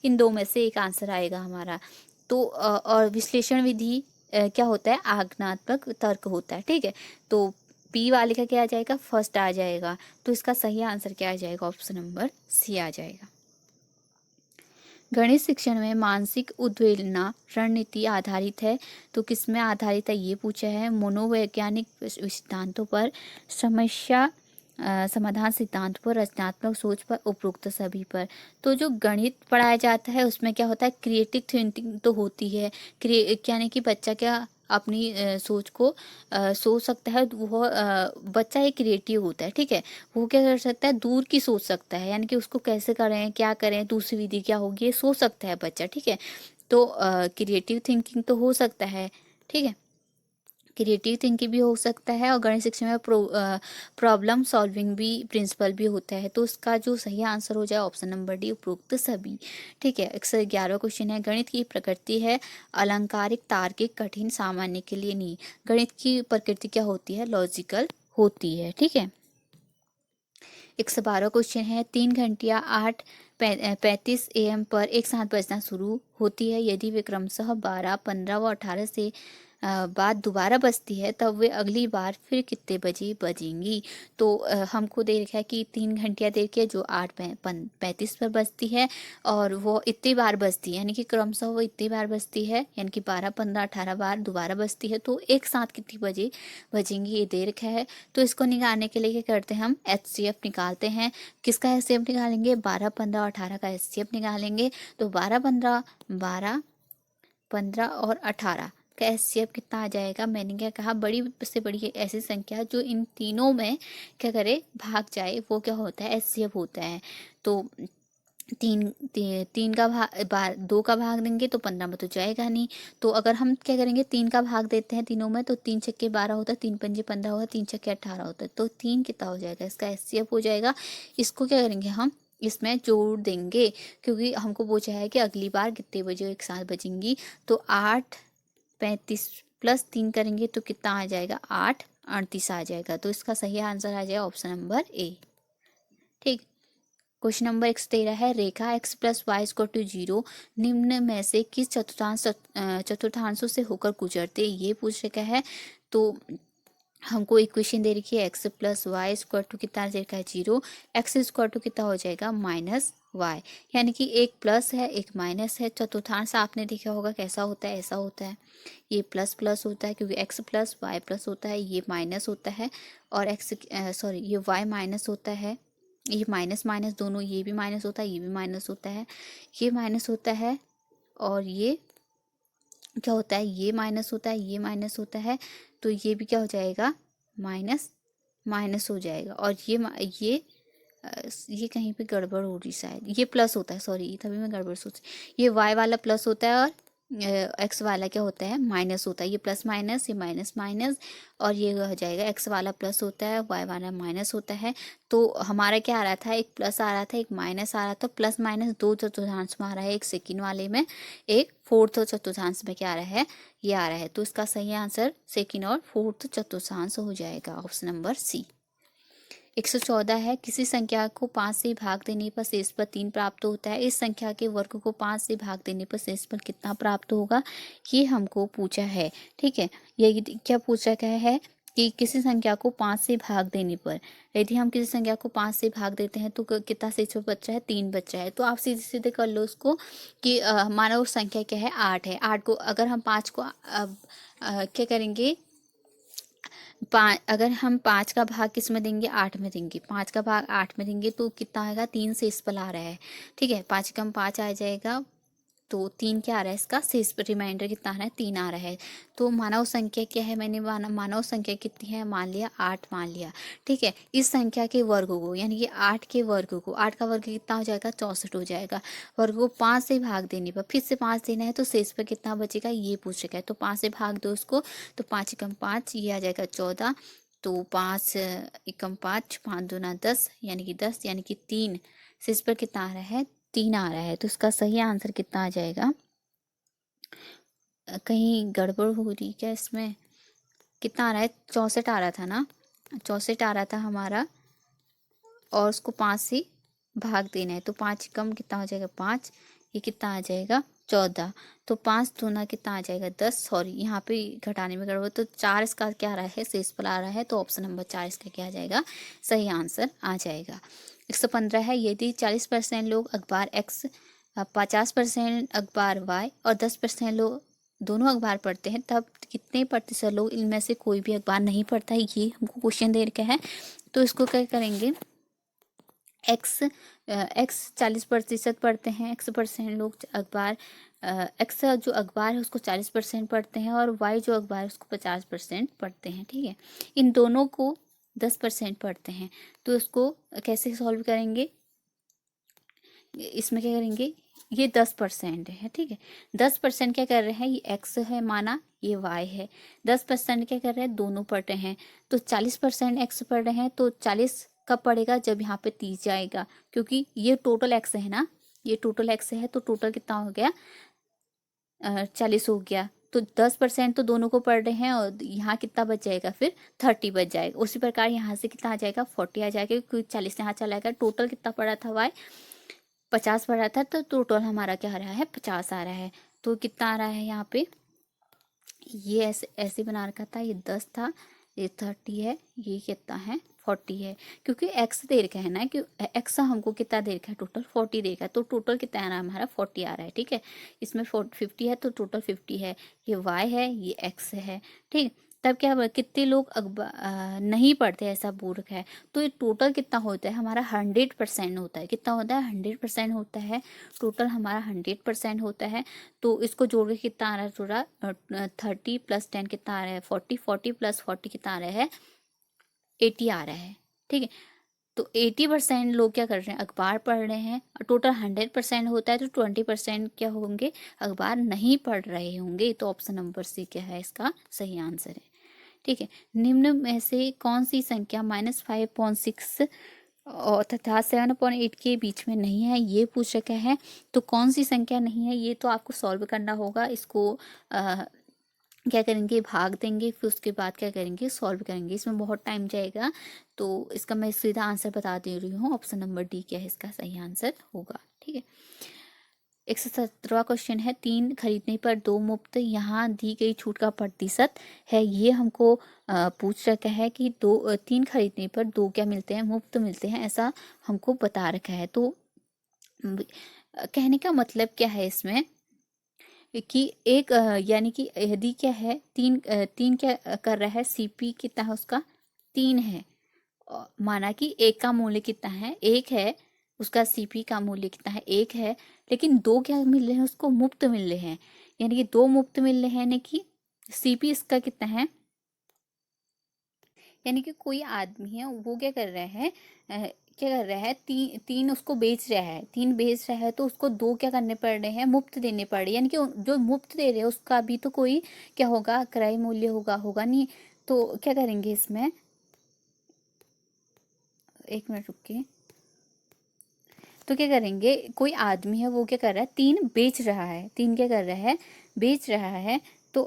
इन दो में से एक आंसर आएगा हमारा। तो और विश्लेषण विधि क्या होता है, आगमनात्मक तर्क होता है। ठीक है, तो पी वाले का क्या आ जाएगा, फर्स्ट आ जाएगा। तो इसका सही आंसर क्या आ जाएगा, ऑप्शन नंबर सी आ जाएगा। गणित शिक्षण में मानसिक उद्वेलना रणनीति आधारित है, तो किस में आधारित है ये पूछा है, मनोवैज्ञानिक सिद्धांतों पर, समस्या समाधान सिद्धांत पर, रचनात्मक सोच पर, उपरोक्त सभी पर। तो जो गणित पढ़ाया जाता है उसमें क्या होता है, क्रिएटिव थिंकिंग तो होती है, यानी कि बच्चा क्या अपनी सोच को सोच सकता है, वो बच्चा एक क्रिएटिव होता है। ठीक है, वो क्या कर सकता है, दूर की सोच सकता है, यानी कि उसको कैसे करें, क्या करें, दूसरी विधि क्या होगी, ये सोच सकता है बच्चा। ठीक है, तो क्रिएटिव थिंकिंग तो हो सकता है। ठीक है, क्रिएटिव थिंकिंग भी हो सकता है, और गणित शिक्षा में प्रॉब्लम सॉल्विंग भी प्रिंसिपल भी होता है। तो उसका जो सही आंसर हो जाए ऑप्शन नंबर डी, उपरोक्त सभी। ठीक है, 111 क्वेश्चन है, गणित की प्रकृति है अलंकारिक, तार्किक, कठिन, सामान्य के लिए नहीं। गणित की प्रकृति क्या होती है, लॉजिकल होती है। ठीक है, 112 क्वेश्चन है, 3 घंटियाँ 8:35 AM पर एक साथ बजना शुरू होती है, यदि वे क्रमशः 12, 15 व 18 से बाद दोबारा बजती है, तब वे अगली बार फिर कितने बजे बजेंगी। तो हमको दे रखा है कि 3 घंटियाँ दे रखी है जो 8:35 पर बजती है, और वो इतनी बार बजती है, यानी कि क्रमशः वो इतनी बार बजती है, यानी कि 12, 15, 18 बार दोबारा बजती है। तो एक साथ कितनी बजे बजेंगी ये दे रखा है। तो इसको निकालने के लिए क्या करते हैं, हम HCF निकालते हैं। किसका HCF निकालेंगे, 12, 15, 18 का HCF निकालेंगे। तो 12, 15 और 18 का HCF कितना आ जाएगा, मैंने क्या कहा, बड़ी से बड़ी ऐसी संख्या जो इन तीनों में क्या करे, भाग जाए, वो क्या होता है, HCF होता है। तो तीन का भाग 2 का भाग देंगे तो 15 में तो जाएगा नहीं। तो अगर हम क्या करेंगे, 3 का भाग देते हैं तीनों में, तो 3 छक्के 12 होता है, 3 पंजे 15 होगा, 3 छक्के 18 होता है। तो 3 कितना हो जाएगा, इसका HCF हो जाएगा। इसको क्या करेंगे, हम इसमें जोड़ देंगे, क्योंकि हमको पूछा है कि अगली बार कितने बजे एक साथ बजेंगी। तो 8:35 प्लस 3 करेंगे तो कितना आ जाएगा, 8:38 आ जाएगा। तो इसका सही आंसर आ जाएगा ऑप्शन नंबर ए। ठीक, क्वेश्चन नंबर 113 है, रेखा x plus y square to 0 निम्न में से किस चतुर्थांशों से होकर गुजरते, ये पूछ रखा है। तो हमको इक्वेशन दे रखी है, x plus y square to कितना दे रखा है, 0, x स्क्वायर टू कितना हो जाएगा, माइनस वाई, यानी कि एक प्लस है एक माइनस है। चतुर्थांश आपने देखा होगा कैसा होता है, ऐसा होता है, ये प्लस प्लस होता है क्योंकि x प्लस वाई प्लस होता है, ये माइनस होता है, और ये y माइनस होता है, ये माइनस माइनस दोनों, ये भी माइनस होता है, ये भी माइनस होता है, ये माइनस होता है, और ये क्या होता है, ये माइनस होता है, ये माइनस होता है। तो ये भी क्या हो जाएगा, माइनस माइनस हो जाएगा। और ये कहीं पे गड़बड़ हो रही शायद, ये प्लस होता है, सॉरी तभी मैं गड़बड़ सोच, ये y वाला प्लस होता है और एक्स वाला क्या होता है, माइनस होता है, ये प्लस माइनस, ये माइनस माइनस, और ये हो जाएगा एक्स वाला प्लस होता है, वाई वाला माइनस होता है। तो हमारा क्या आ रहा था, एक प्लस आ रहा था, एक माइनस आ रहा था, प्लस माइनस दो चतुर्थांश में आ रहा है, एक सेकंड वाले में, एक फोर्थ चतुर्थांश में क्या आ रहा है, ये आ रहा है। तो इसका सही आंसर सेकंड और फोर्थ चतुर्थांश हो जाएगा, ऑप्शन नंबर सी। 114 है, किसी संख्या को 5 से भाग देने पर शेष पर 3 प्राप्त होता है। इस संख्या के वर्ग को 5 से भाग देने पर शेष पर कितना प्राप्त होगा, ये हमको पूछा है। ठीक है, ये क्या पूछा गया है कि किसी संख्या को 5 से भाग देने पर, यदि हम किसी संख्या को 5 से भाग देते हैं तो कितना शेष बच्चा है, 3 बच्चा है। तो आप सीधे सीधे कर लो उसको कि माना वो संख्या क्या है, 8 है। 8 को अगर हम 5 को क्या करेंगे, अगर हम 5 का भाग किस में देंगे, 8 में देंगे। 5 का भाग 8 में देंगे तो कितना आएगा, 3 शेष पर आ रहा है। ठीक है, 5 कम 5 आ जाएगा, तो 3 क्या आ रहा है, इसका शेष पर रिमाइंडर कितना आ रहा है, 3 आ रहा है। तो मानव संख्या क्या है, मैंने मानव संख्या कितनी है, मान लिया 8 मान लिया। ठीक है, इस संख्या के वर्ग को, यानी कि 8 के वर्ग को, 8 का वर्ग कितना हो जाएगा, 64 हो जाएगा। वर्ग को 5 से भाग देने पर, फिर से 5 देना है तो शेष पर कितना बचेगा, ये पूछ रखा है। तो 5 से भाग दो उसको, तो 5 कम 5, ये आ जाएगा 14। तो 5 एकम 5, 5 दूना 10, यानी कि 10, यानी कि 3, शेष पर कितना आ रहा है, 3 आ रहा है। तो इसका सही आंसर कितना आ जाएगा, कहीं गड़बड़ हो रही क्या इसमें, कितना आ रहा है, 64 आ रहा था ना, 64 आ रहा था हमारा, और उसको 5 से भाग देना है। तो 5 कम कितना हो जाएगा, 5, ये कितना आ जाएगा, 14। तो 5 दूना कितना आ जाएगा, 10, सॉरी यहाँ पे घटाने में गड़बड़, तो 4 इसका क्या आ रहा है, शेष पर आ रहा है। तो ऑप्शन नंबर 4 इसका क्या आ जाएगा, सही आंसर आ जाएगा। 115 है, यदि 40% लोग अखबार एक्स, 50% अखबार वाई और 10% लोग दोनों अखबार पढ़ते हैं, तब कितने प्रतिशत लोग इनमें से कोई भी अखबार नहीं पढ़ता है, ये हमको क्वेश्चन दे रखा है। तो इसको क्या करेंगे, एक्स 40% पढ़ते हैं, X% लोग अखबार, एक्स जो अखबार है उसको 40% पढ़ते हैं, और वाई जो अखबार है उसको 50% पढ़ते हैं। ठीक है, इन दोनों को 10% पढ़ते हैं। तो इसको कैसे सॉल्व करेंगे, इसमें क्या करेंगे, ये 10% है। ठीक है, 10% क्या कर रहे हैं, ये एक्स है माना, ये वाई है। 10% क्या कर रहे हैं, दोनों पढ़ रहे हैं। तो 40% एक्स पढ़ रहे हैं, तो 40 कब पढ़ेगा, जब यहाँ पे 30 जाएगा, क्योंकि ये टोटल एक्स है ना, ये टोटल एक्स है। तो टोटल कितना हो गया, 40 हो गया। तो 10% तो दोनों को पढ़ रहे हैं, और यहाँ कितना बच जाएगा, फिर 30 बच जाएगा। उसी प्रकार यहाँ से कितना आ जाएगा, 40 आ जाएगा, क्योंकि 40 यहाँ चला जाएगा। टोटल कितना पड़ा था, वाई 50 पड़ा था, तो टोटल हमारा क्या आ रहा है, 50 आ रहा है। तो कितना आ रहा है यहाँ पे, ये ऐसे ऐसे बना रखा था, ये 10 था, ये 30 है, ये कितना है, 40 है। क्योंकि एक्स दे रखा है ना, कि एक्स हमको कितना दे रखा है, टोटल 40 दे रखा है। तो टोटल कितना आ रहा है हमारा, 40 आ रहा है। ठीक है, इसमें 50 है, तो टोटल 50 है। ये वाई है, ये एक्स है। ठीक, तब क्या कितने लोग नहीं पढ़ते, ऐसा बोल रखा है। तो ये टोटल कितना होता है हमारा, 100% होता है। कितना होता है, 100% होता है। टोटल हमारा 100% होता है। तो इसको जोड़ के कितना आ रहा है, थोड़ा 30 + 10 कितना आ रहा है, 40, 40 + 40 कितना आ रहा है, 80 आ रहा है। ठीक है, तो 80% लोग क्या कर रहे हैं, अखबार पढ़ रहे हैं। टोटल 100% होता है, तो 20% क्या होंगे, अखबार नहीं पढ़ रहे होंगे। तो ऑप्शन नंबर सी क्या है, इसका सही आंसर है। ठीक है, निम्न में से कौन सी संख्या -5.6 और तथा 7.8 के बीच में नहीं है, ये पूछ रखा है। तो कौन सी संख्या नहीं है, ये तो आपको सॉल्व करना होगा। इसको क्या करेंगे, भाग देंगे, फिर उसके बाद क्या करेंगे, सॉल्व करेंगे। इसमें बहुत टाइम जाएगा, तो इसका मैं सीधा आंसर बता दे रही हूँ। ऑप्शन नंबर डी क्या है, इसका सही आंसर होगा। ठीक है, 117वां क्वेश्चन है, 3 खरीदने पर 2 मुफ्त, यहाँ दी गई छूट का प्रतिशत है। ये हमको पूछ रखा है कि 3 खरीदने पर 2 क्या मिलते हैं, मुफ्त मिलते हैं, ऐसा हमको बता रखा है। तो कहने का मतलब क्या है इसमें, कि एक यानी कि यदि क्या है, 3 क्या कर रहा है, सीपी कितना है उसका, 3 है। माना कि एक का मूल्य कितना है, 1 है, उसका सीपी का मूल्य कितना है, 1 है। लेकिन 2 क्या मिल रहे हैं, उसको मुफ्त मिल रहे हैं, यानी कि 2 मुफ्त मिल रहे हैं, यानी कि सीपी इसका कितना है, यानी कि कोई आदमी है, वो क्या कर रहे हैं, क्या कर रहा है, तीन उसको बेच रहा है, तीन बेच रहा है तो उसको दो क्या करने पड़ रहे हैं, मुफ्त देने पड़ रहे हैं। यानी कि जो मुफ्त दे रहे हैं उसका भी तो कोई क्या होगा, क्रय मूल्य होगा नहीं। तो क्या करेंगे इसमें, एक मिनट रुकिए। तो क्या करेंगे, कोई आदमी है वो क्या कर रहा है, तीन बेच रहा है, तीन क्या कर रहा है, बेच रहा है। तो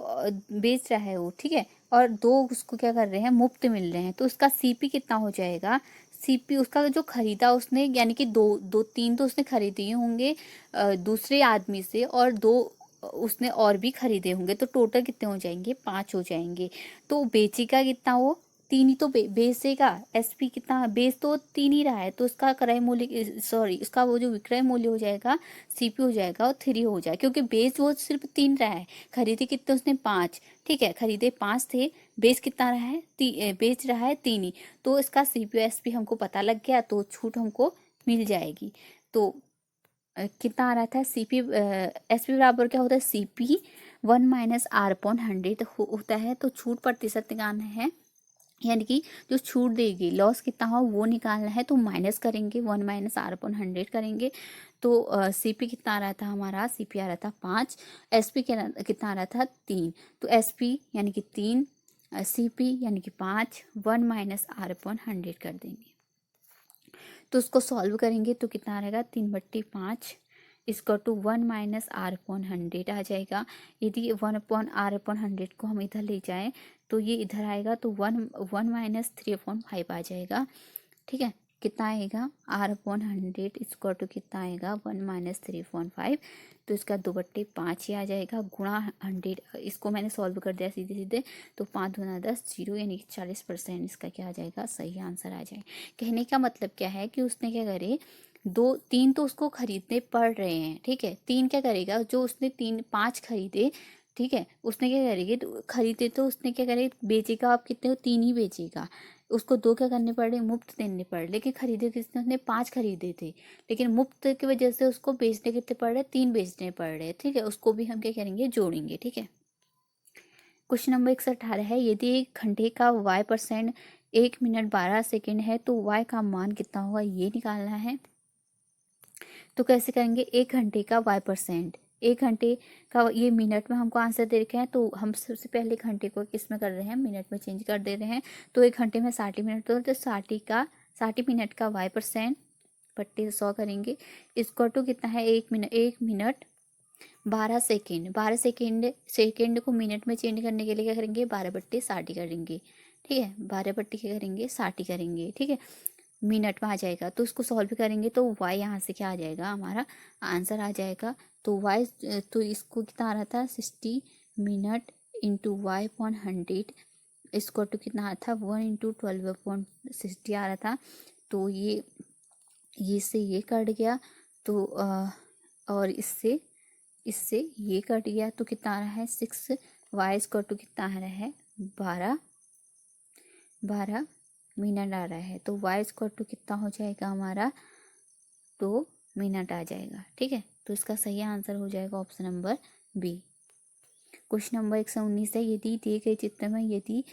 बेच रहा है वो, ठीक है, और दो उसको क्या कर रहे हैं, मुफ्त मिल रहे हैं। तो उसका सीपी कितना हो जाएगा, सीपी उसका जो खरीदा उसने, यानी कि दो दो तीन तो उसने खरीदे होंगे दूसरे आदमी से, और दो उसने और भी खरीदे होंगे, तो टोटल कितने हो जाएंगे, 5 हो जाएंगे। तो बेचेगा कितना वो, तीन ही तो बेचेगा। एसपी कितना, बेच तो तीन ही रहा है, तो उसका क्रय मूल्य, सॉरी उसका वो जो विक्रय मूल्य हो जाएगा, सीपी हो जाएगा और 3 हो जाएगा, क्योंकि बेच वो सिर्फ 3 रहा है, खरीदे कितने उसने 5, ठीक है, खरीदे 5 थे, बेच कितना रहा है, बेच रहा है 3 ही। तो इसका सीपी एसपी हमको पता लग गया, तो छूट हमको मिल जाएगी। तो कितना आ रहा था, सीपी एसपी बराबर क्या होता है, सीपी 1 - R/100 होता है। तो छूट प्रतिशत निकालना है, यानी कि जो छूट देगी, लॉस कितना हो वो निकालना है। तो माइनस करेंगे, 1 - R/100 करेंगे। तो सीपी कितना आ रहा था हमारा, सीपी आ रहा था 5, एसपी कितना आ रहा था 3। तो एसपी यानी कि 3, सीपी यानी कि 5, 1 - R/100 कर देंगे। तो उसको सॉल्व करेंगे तो कितना रहेगा, 3/5 इसको टू 1 - R/100 आ जाएगा। यदि 1/R/100 को हम इधर ले जाएं तो ये इधर आएगा, तो 1 - 3/5 आ जाएगा, ठीक है। कितना आएगा, R/100 इसको टू कितना आएगा, 1 - 3/5। तो इसका 2/5 ही आ जाएगा, गुणा 100, इसको मैंने सॉल्व कर दिया सीधे सीधे। तो 5×10 0, यानी कि 40% इसका क्या आ जाएगा, सही आंसर आ जाए। कहने का मतलब क्या है कि उसने क्या करे, दो तीन तो उसको खरीदने पड़ रहे हैं, ठीक है। तीन क्या करेगा, जो उसने 5 खरीदे, ठीक है, उसने क्या करेगी, तो खरीदे तो उसने क्या करे, बेचेगा आप कितने, 3 ही बेचेगा। उसको दो क्या करने पड़े, मुफ्त देने पड़े। लेकिन खरीदे किसने, उसने 5 खरीदे थे, लेकिन मुफ्त की वजह से उसको बेचने कितने पड़ रहे, 3 बेचने पड़ रहे, ठीक है। उसको भी हम क्या करेंगे, जोड़ेंगे, ठीक है। क्वेश्चन नंबर 118 है, यदि एक घंटे का y% 1 मिनट 12 सेकेंड है तो y का मान कितना होगा, ये निकालना है। तो कैसे करेंगे, एक घंटे का y%, एक घंटे का, ये मिनट में हमको आंसर दे रखे हैं, तो हम सबसे पहले घंटे को किस में कर रहे हैं, मिनट में चेंज कर दे रहे हैं। तो एक घंटे में 60 मिनट, तो 60 मिनट का y% बट्टे 100 करेंगे। इसको टू कितना है, 1 मिनट 12 सेकेंड, 12 सेकेंड को मिनट में चेंज करने के लिए क्या करेंगे, 12/60 करेंगे, ठीक है। 12 क्या करेंगे, 60 करेंगे, ठीक है। मिनट में आ जाएगा, तो इसको सॉल्व करेंगे तो y यहाँ से क्या आ जाएगा, हमारा आंसर आ जाएगा। तो y, तो इसको कितना आ रहा था, 60 मिनट इंटू y/100, इसको तो कितना आ रहा था, 1 × 12/60 आ रहा था। तो ये से ये कट गया, तो और इससे ये कट गया, तो कितना आ रहा है, 6y² टू कितना आ रहा है, 12 मिनट आ रहा है। तो y² टू कितना हो जाएगा हमारा, 2 मिनट आ जाएगा, ठीक है। तो इसका सही आंसर हो जाएगा option number B. Question number 119 है, यदि दिए गए चित्र में यदि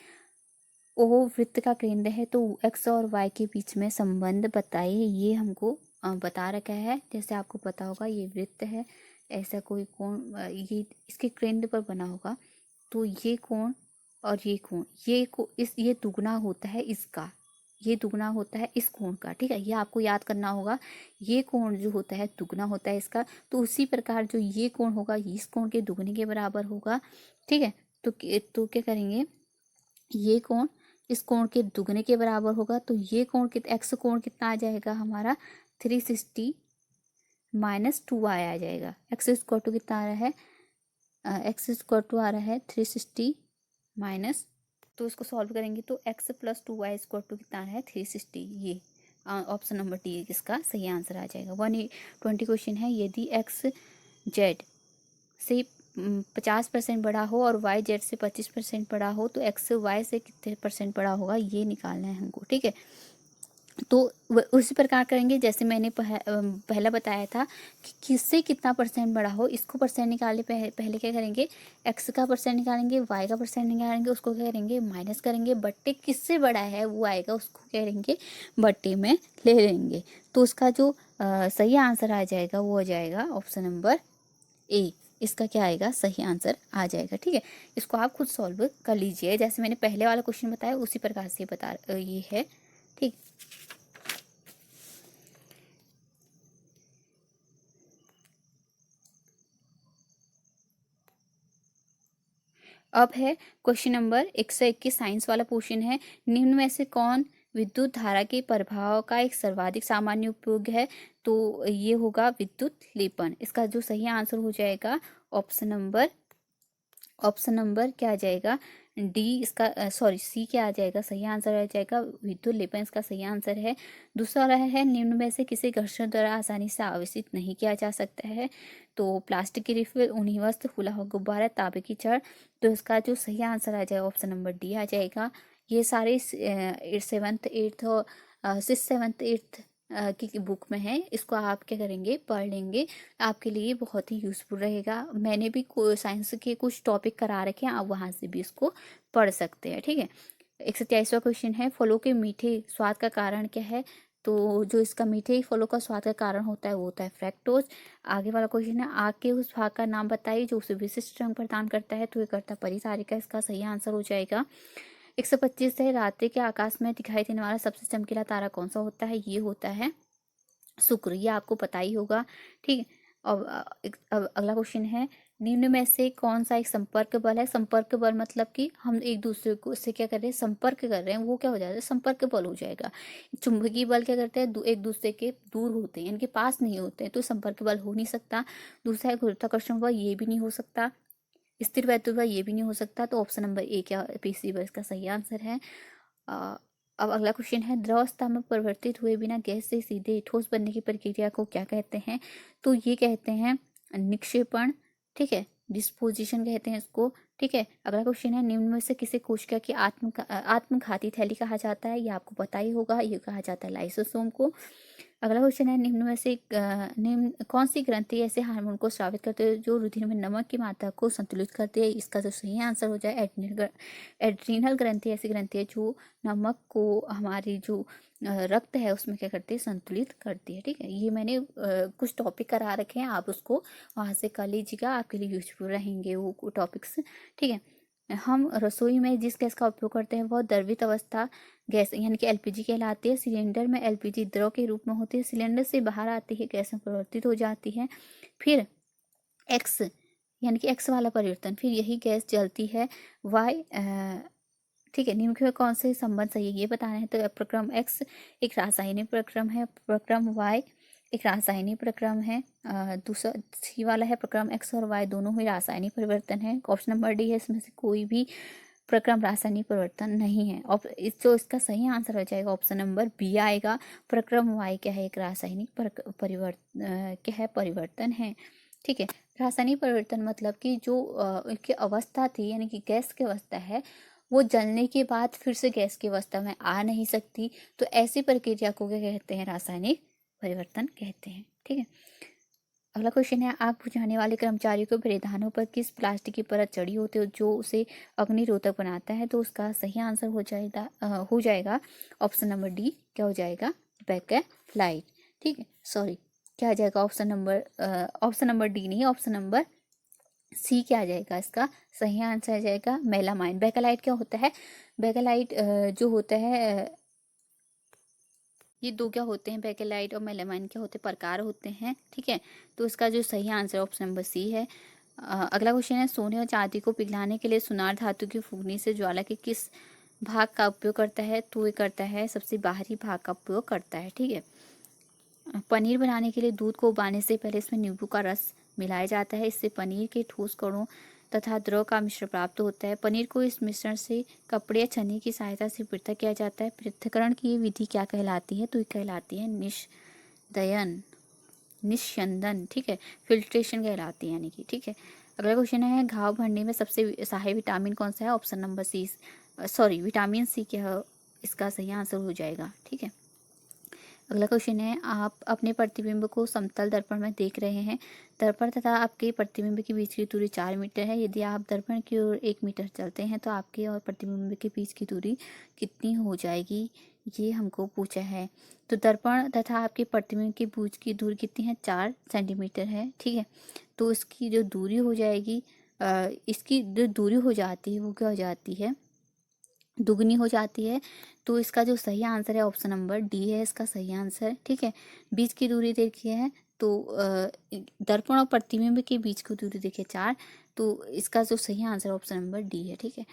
ओ वृत्त का केंद्र है तो x और y के बीच में संबंध बताइए। ये हमको बता रखा है, जैसे आपको पता होगा ये वृत्त है, ऐसा कोई कोण ये इसके केंद्र पर बना होगा। तो ये कोण और ये कोण, ये दुगना होता है इसका, ये दुगना होता है इस कोण का, ठीक है। ये आपको याद करना होगा, ये कोण जो होता है दुगना होता है इसका। तो उसी प्रकार जो ये कोण होगा इस कोण के दुगने के बराबर होगा, ठीक है। तो क्या करेंगे, ये कोण इस कोण के दुगने के बराबर होगा। तो ये कोण एक्स कोण कितना आ जाएगा हमारा, 360 - 2y आ जाएगा। x² टू कितना आ रहा है, x² आ रहा है 360 माइनस, तो इसको सॉल्व करेंगे तो x + 2y² टू कितना आ रहा है, 360। ये ऑप्शन नंबर डी इसका सही आंसर आ जाएगा। 120 क्वेश्चन है, यदि x z से 50% बड़ा हो और y z से 25% बड़ा हो तो x y से कितने % बड़ा होगा, ये निकालना है हमको, ठीक है। तो उसी प्रकार करेंगे जैसे मैंने पहला बताया था कि किससे कितना परसेंट बड़ा हो, इसको परसेंट निकालने पहले क्या करेंगे, एक्स का परसेंट निकालेंगे, वाई का परसेंट निकालेंगे, उसको क्या करेंगे माइनस करेंगे, बट्टे किससे बड़ा है वो आएगा, उसको क्या करेंगे बट्टे में ले लेंगे। तो उसका जो सही आंसर आ जाएगा वो आ जाएगा ऑप्शन नंबर ए। इसका क्या आएगा, सही आंसर आ जाएगा। ठीक है, इसको आप खुद सॉल्व कर लीजिए, जैसे मैंने पहले वाला क्वेश्चन बताया उसी प्रकार से ये है। ठीक, अब है क्वेश्चन नंबर 121, साइंस वाला क्वेश्चन है। निम्न में से कौन विद्युत धारा के प्रभाव का एक सर्वाधिक सामान्य उपयोग है? तो ये होगा विद्युत लेपन। इसका जो सही आंसर हो जाएगा ऑप्शन नंबर क्या आ जाएगा, डी। इसका सॉरी सी क्या आ जाएगा, सही आंसर आ जाएगा विद्युत लेपन, इसका सही आंसर है। दूसरा वाला है निम्न में से किसी घर्षण द्वारा आसानी से आवेशित नहीं किया जा सकता है? तो प्लास्टिक की रिफिल, ऊनी वस्त्र, फूला हुआ गुब्बारा, तांबे की छड़। तो इसका जो सही आंसर आ जाएगा ऑप्शन नंबर डी आ जाएगा। ये सारे 7th 8th और 6th 7th 8th की बुक में है। इसको आप क्या करेंगे, पढ़ लेंगे, आपके लिए बहुत ही यूज़फुल रहेगा। मैंने भी साइंस के कुछ टॉपिक करा रखे हैं, आप वहाँ से भी इसको पढ़ सकते हैं। ठीक है, 123वां क्वेश्चन है, फलों के मीठे स्वाद का कारण क्या है? तो जो इसका मीठे फलों का स्वाद का कारण होता है वो होता है फ्रैक्टोज। आगे वाला क्वेश्चन है, आग के उस भाग का नाम बताइए जो उसे विशिष्ट रंग प्रदान करता है? तो ये करता परिचारिका, इसका सही आंसर हो जाएगा। 125 है, रात्रि के आकाश में दिखाई देने वाला सबसे चमकीला तारा कौन सा होता है? ये होता है शुक्र, ये आपको पता ही होगा। ठीक है, अब अगला क्वेश्चन है, निम्न में से कौन सा एक संपर्क बल है? संपर्क बल मतलब कि हम एक दूसरे को से क्या कर रहे हैं, संपर्क कर रहे हैं, वो क्या हो जाएगा, संपर्क बल हो जाएगा। चुंबकीय बल क्या करते हैं, एक दूसरे के दूर होते हैं, इनके पास नहीं होते हैं, तो संपर्क बल हो नहीं सकता। दूसरा है गुरुत्वाकर्षण बल, ये भी नहीं हो सकता। स्थिर वैद्युत बल, ये भी नहीं हो सकता। तो ऑप्शन नंबर ए क्या पीसी बल इसका सही आंसर है। अब अगला क्वेश्चन है, द्रव अवस्था में परिवर्तित हुए बिना गैस से सीधे ठोस बनने की प्रक्रिया को क्या कहते हैं? तो ये कहते हैं निक्षेपण। ठीक है, डिस्पोजिशन कहते हैं इसको। ठीक है, अगला क्वेश्चन है, निम्न में से किसे कोशिका की आत्मघाती थैली कहा जाता है? ये आपको पता ही होगा, ये कहा जाता है लाइसोसोम को। अगला क्वेश्चन है, निम्न में से निम्न कौन सी ग्रंथि ऐसे हार्मोन को स्रावित करते हैं जो रुधिर में नमक की मात्रा को संतुलित करती है? इसका जो सही आंसर हो जाए एड्रीनल ग्रंथि ऐसी ग्रंथि है जो नमक को हमारी जो रक्त है उसमें क्या करती है, संतुलित करती है। ठीक है, ये मैंने कुछ टॉपिक करा रखे हैं, आप उसको वहाँ से कर लीजिएगा, आपके लिए यूजफुल रहेंगे वो टॉपिक्स। ठीक है, हम रसोई में जिस गैस का उपयोग करते हैं वह द्रवित अवस्था गैस यानी कि एलपीजी कहलाती है। सिलेंडर में एलपीजी द्रव के रूप में होती है, सिलेंडर से बाहर आती है, गैस में परिवर्तित हो जाती है। फिर एक्स यानी कि एक्स वाला परिवर्तन, फिर यही गैस जलती है। वाई ठीक है, निम्न में कौन से संबंध सही है ये बताना है। तो प्रक्रम एक्स एक रासायनिक प्रक्रम है, प्रक्रम वाई एक रासायनिक प्रक्रम है। दूसरा सी वाला है, प्रक्रम एक्स और वाई दोनों ही रासायनिक परिवर्तन है। ऑप्शन नंबर डी है, इसमें से कोई भी प्रक्रम रासायनिक परिवर्तन नहीं है। और इसका सही आंसर हो जाएगा ऑप्शन नंबर बी आएगा। प्रक्रम वाई क्या है, एक रासायनिक परिवर्तन क्या है, परिवर्तन है। ठीक है, रासायनिक परिवर्तन मतलब कि जो की अवस्था थी यानी कि गैस की अवस्था है वो जलने के बाद फिर से गैस की अवस्था में आ नहीं सकती, तो ऐसी प्रक्रिया को क्या कहते हैं, रासायनिक परिवर्तन कहते हैं। ठीक है, अगला क्वेश्चन है, आग बुझाने वाले कर्मचारियों के परिधानों पर किस प्लास्टिक की परत चढ़ी होती है जो उसे अग्निरोधक बनाता है? तो उसका सही आंसर हो जाएगा ऑप्शन नंबर डी, क्या हो जाएगा, बैकेलाइट। ठीक है, सॉरी क्या आ जाएगा ऑप्शन नंबर डी नहीं, ऑप्शन नंबर सी क्या आ जाएगा, इसका सही आंसर आ जाएगा मेलामाइन। बैकेलाइट क्या होता है, बैकेलाइट जो होता है ये दो क्या होते हैं, बैकेलाइट और मेलामाइन क्या होते हैं, प्रकार होते हैं। ठीक है, तो इसका जो सही आंसर ऑप्शन नंबर सी है। अगला क्वेश्चन है, सोने और चांदी को पिघलाने के लिए सुनार धातु की फुकनी से ज्वाला के किस भाग का उपयोग करता है? तो ये करता है सबसे बाहरी भाग का उपयोग करता है। ठीक है, पनीर बनाने के लिए दूध को उबालने से पहले इसमें नींबू का रस मिलाया जाता है, इससे पनीर के ठोस कणों तथा द्रव का मिश्रण प्राप्त होता है। पनीर को इस मिश्रण से कपड़े या छन्नी की सहायता से पृथक किया जाता है। पृथक्करण की ये विधि क्या कहलाती है? तो ये कहलाती है निस्यंदन। ठीक है, फिल्ट्रेशन कहलाती है यानी कि। ठीक है, अगला क्वेश्चन है, घाव भरने में सबसे सहायक विटामिन कौन सा है? Option number C, sorry vitamin C क्या है, इसका सही आंसर हो जाएगा। ठीक है, अगला क्वेश्चन है, आप अपने प्रतिबिंब को समतल दर्पण में देख रहे हैं। दर्पण तथा आपके प्रतिबिंब के बीच की दूरी 4 मीटर है। यदि आप दर्पण की ओर 1 मीटर चलते हैं तो आपके और प्रतिबिंब के बीच की दूरी कितनी हो जाएगी, ये हमको पूछा है। तो दर्पण तथा आपके प्रतिबिंब के बीच की दूरी कितनी है, 4 सेंटीमीटर है, ठीक है। तो इसकी जो दूरी हो जाएगी, इसकी जो दूरी हो जाती है वो क्या हो जाती है, दुगनी हो जाती है। तो इसका जो सही आंसर है ऑप्शन नंबर डी है इसका सही आंसर, ठीक है। बीच की दूरी देखिए है तो दर्पण और प्रतिबिंब के बीच की दूरी देखिए 4, तो इसका जो सही आंसर ऑप्शन नंबर डी है, ठीक है।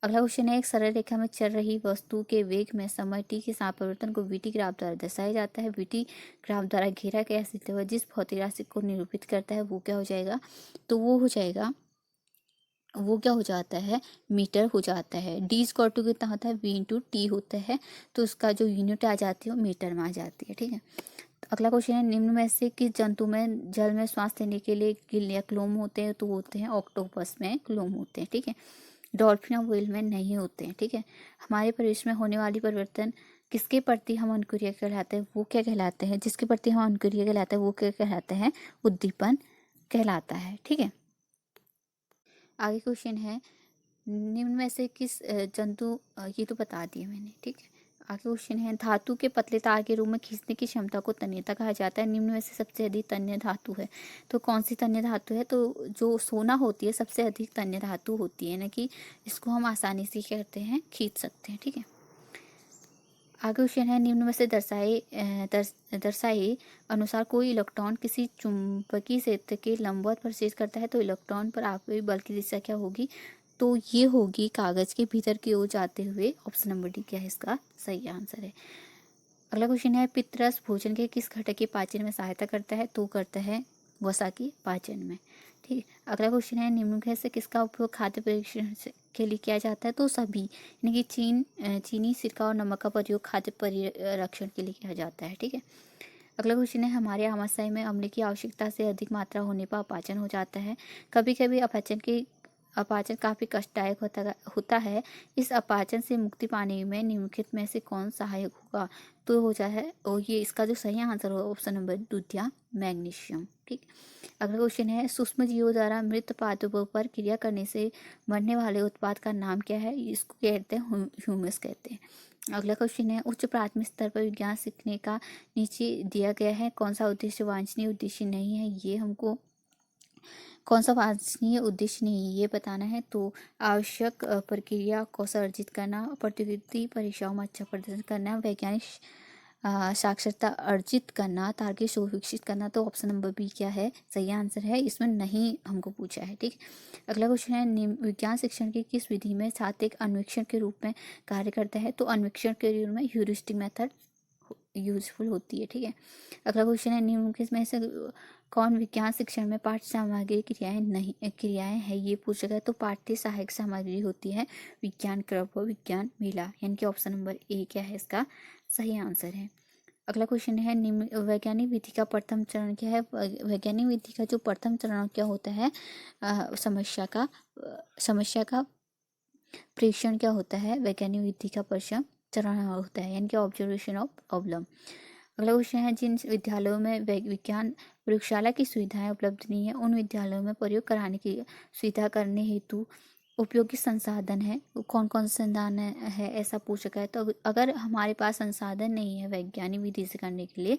अगला क्वेश्चन है, एक सरल रेखा में चल रही वस्तु के वेग में समय टी के साथ परिवर्तन को वीटी ग्राफ द्वारा दर्शाया जाता है। वीटी ग्राफ द्वारा घेरा गया सतह जिस भौतिक राशि को निरूपित करता है वो क्या हो जाएगा, तो वो क्या हो जाता है, मीटर हो जाता है। डी स्क्वायर टू कितना होता है, वी इंटू टी होता है, तो उसका जो यूनिट आ जाती है वो मीटर में आ जाती है, ठीक है। तो अगला क्वेश्चन है, निम्न में से किस जंतु में जल में श्वास लेने के लिए गिल या क्लोम होते हैं, तो होते हैं ऑक्टोपस में क्लोम होते हैं, ठीक है। डॉल्फिन और व्हेल में नहीं होते हैं, ठीक है। हमारे परिवेश में होने वाली परिवर्तन किसके प्रति हम अनुक्रिया कहलाते हैं, वो क्या कहलाते हैं, जिसके प्रति हम अनुक्रिया कहलाते हैं वो क्या कहलाते हैं, उद्दीपन कहलाता है, ठीक है। आगे क्वेश्चन है, निम्न में से किस जंतु, ये तो बता दिया मैंने, ठीक है। आगे क्वेश्चन है, धातु के पतले तार के रूप में खींचने की क्षमता को तन्यता कहा जाता है। निम्न में से सबसे अधिक तन्य धातु है, तो कौन सी तन्य धातु है, तो जो सोना होती है सबसे अधिक तन्य धातु होती है ना, कि इसको हम आसानी से कहते हैं खींच सकते हैं, ठीक है। आगे क्वेश्चन है, निम्न में से दर्शाए अनुसार कोई इलेक्ट्रॉन किसी चुंबकीय क्षेत्र के लंबवत प्रवेश करता है तो इलेक्ट्रॉन पर आपके बल की दिशा क्या होगी, तो ये होगी कागज के भीतर की ओर जाते हुए। ऑप्शन नंबर डी क्या है इसका सही आंसर है। अगला क्वेश्चन है, पित्तरस भोजन के किस घटक के पाचन में सहायता करता है, तो करता है वसा की पाचन में, ठीक। अगला क्वेश्चन है, निम्नलिखित से किसका उपयोग खाद्य परीक्षण के लिए किया जाता है, तो सभी, यानी कि चीनी, सिरका और नमक का प्रयोग खाद्य परीक्षण के लिए किया जाता है, ठीक है। अगला क्वेश्चन है, हमारे आमाशय में अम्ल की आवश्यकता से अधिक मात्रा होने पर अपाचन हो जाता है। कभी कभी अपाचन काफ़ी कष्टदायक होता है। इस अपाचन से मुक्ति पाने में निम्नलिखित में से कौन सहायक होगा, तो हो जाए और ये इसका जो सही आंसर होगा ऑप्शन नंबर दूसरा मैग्नीशियम, ठीक। अगला क्वेश्चन है, सूक्ष्म जीवों द्वारा मृत पादपों पर क्रिया करने से बनने वाले उत्पाद का नाम क्या है, इसको कहते हैं ह्यूमस कहते हैं। अगला क्वेश्चन है, उच्च प्राथमिक स्तर पर विज्ञान सीखने का नीचे दिया गया है कौन सा उद्देश्य वांछनीय उद्देश्य नहीं है, ये हमको कौन सा वांछनीय उद्देश्य नहीं ये बताना है। तो आवश्यक प्रक्रिया कौशल अर्जित करना, प्रतियोगिता परीक्षाओं में अच्छा प्रदर्शन करना, वैज्ञानिक साक्षरता अर्जित करना, तार्किक सोच विकसित करना, तो ऑप्शन नंबर बी क्या है सही आंसर है, इसमें नहीं हमको पूछा है, ठीक। अगला क्वेश्चन है, विज्ञान शिक्षण की किस विधि में छात्र एक अन्वेषण के रूप में कार्य करता है, तो अन्वेषण के रूप में ह्यूरिस्टिक मेथड यूजफुल होती है, ठीक है। अगला क्वेश्चन है, निम्नलिखित में से कौन विज्ञान शिक्षण में पाठ्य सामग्री क्रियाएं हैं, ये पूछा गया, तो पाठ्य सहायक सामग्री होती है विज्ञान क्लब और विज्ञान मेला, यानी कि ऑप्शन नंबर ए क्या है इसका सही आंसर है। अगला क्वेश्चन है, निम्न वैज्ञानिक विधि का प्रथम चरण क्या है, वैज्ञानिक विधि का जो प्रथम चरण क्या होता है, समस्या का परीक्षण क्या होता है, वैज्ञानिक विधि का प्रथम चरण होता है, यानी कि ऑब्जर्वेशन ऑफ प्रॉब्लम। अगला क्वेश्चन है, जिन विद्यालयों में विज्ञान प्रयोगशाला की सुविधाएं उपलब्ध नहीं है उन विद्यालयों में प्रयोग कराने की सुविधा करने हेतु उपयोगी संसाधन है, कौन कौन से संसाधन है ऐसा पूछा गया है। तो अगर हमारे पास संसाधन नहीं है वैज्ञानिक विधि से करने के लिए,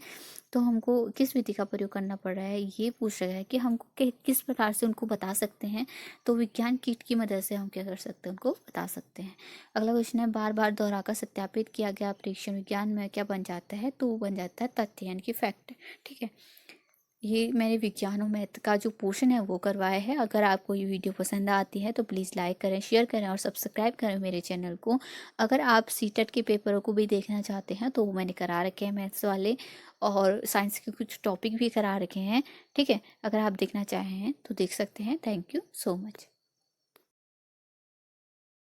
तो हमको किस विधि का प्रयोग करना पड़ रहा है, ये पूछ रहा है कि हमको किस प्रकार से उनको बता सकते हैं, तो विज्ञान किट की मदद से हम क्या कर सकते हैं उनको बता सकते हैं। अगला क्वेश्चन है, बार बार दोहराकर सत्यापित किया गया परीक्षण विज्ञान में क्या बन जाता है, तो वो बन जाता है तथ्य, यानी कि फैक्ट, ठीक है। ये मैंने विज्ञान और मैथ का जो पोर्शन है वो करवाया है। अगर आपको ये वीडियो पसंद आती है तो प्लीज़ लाइक करें, शेयर करें और सब्सक्राइब करें मेरे चैनल को। अगर आप सीटेट के पेपरों को भी देखना चाहते हैं तो वो मैंने करा रखे हैं मैथ्स वाले, और साइंस के कुछ टॉपिक भी करा रखे हैं, ठीक है। अगर आप देखना चाहें तो देख सकते हैं। Thank you so much.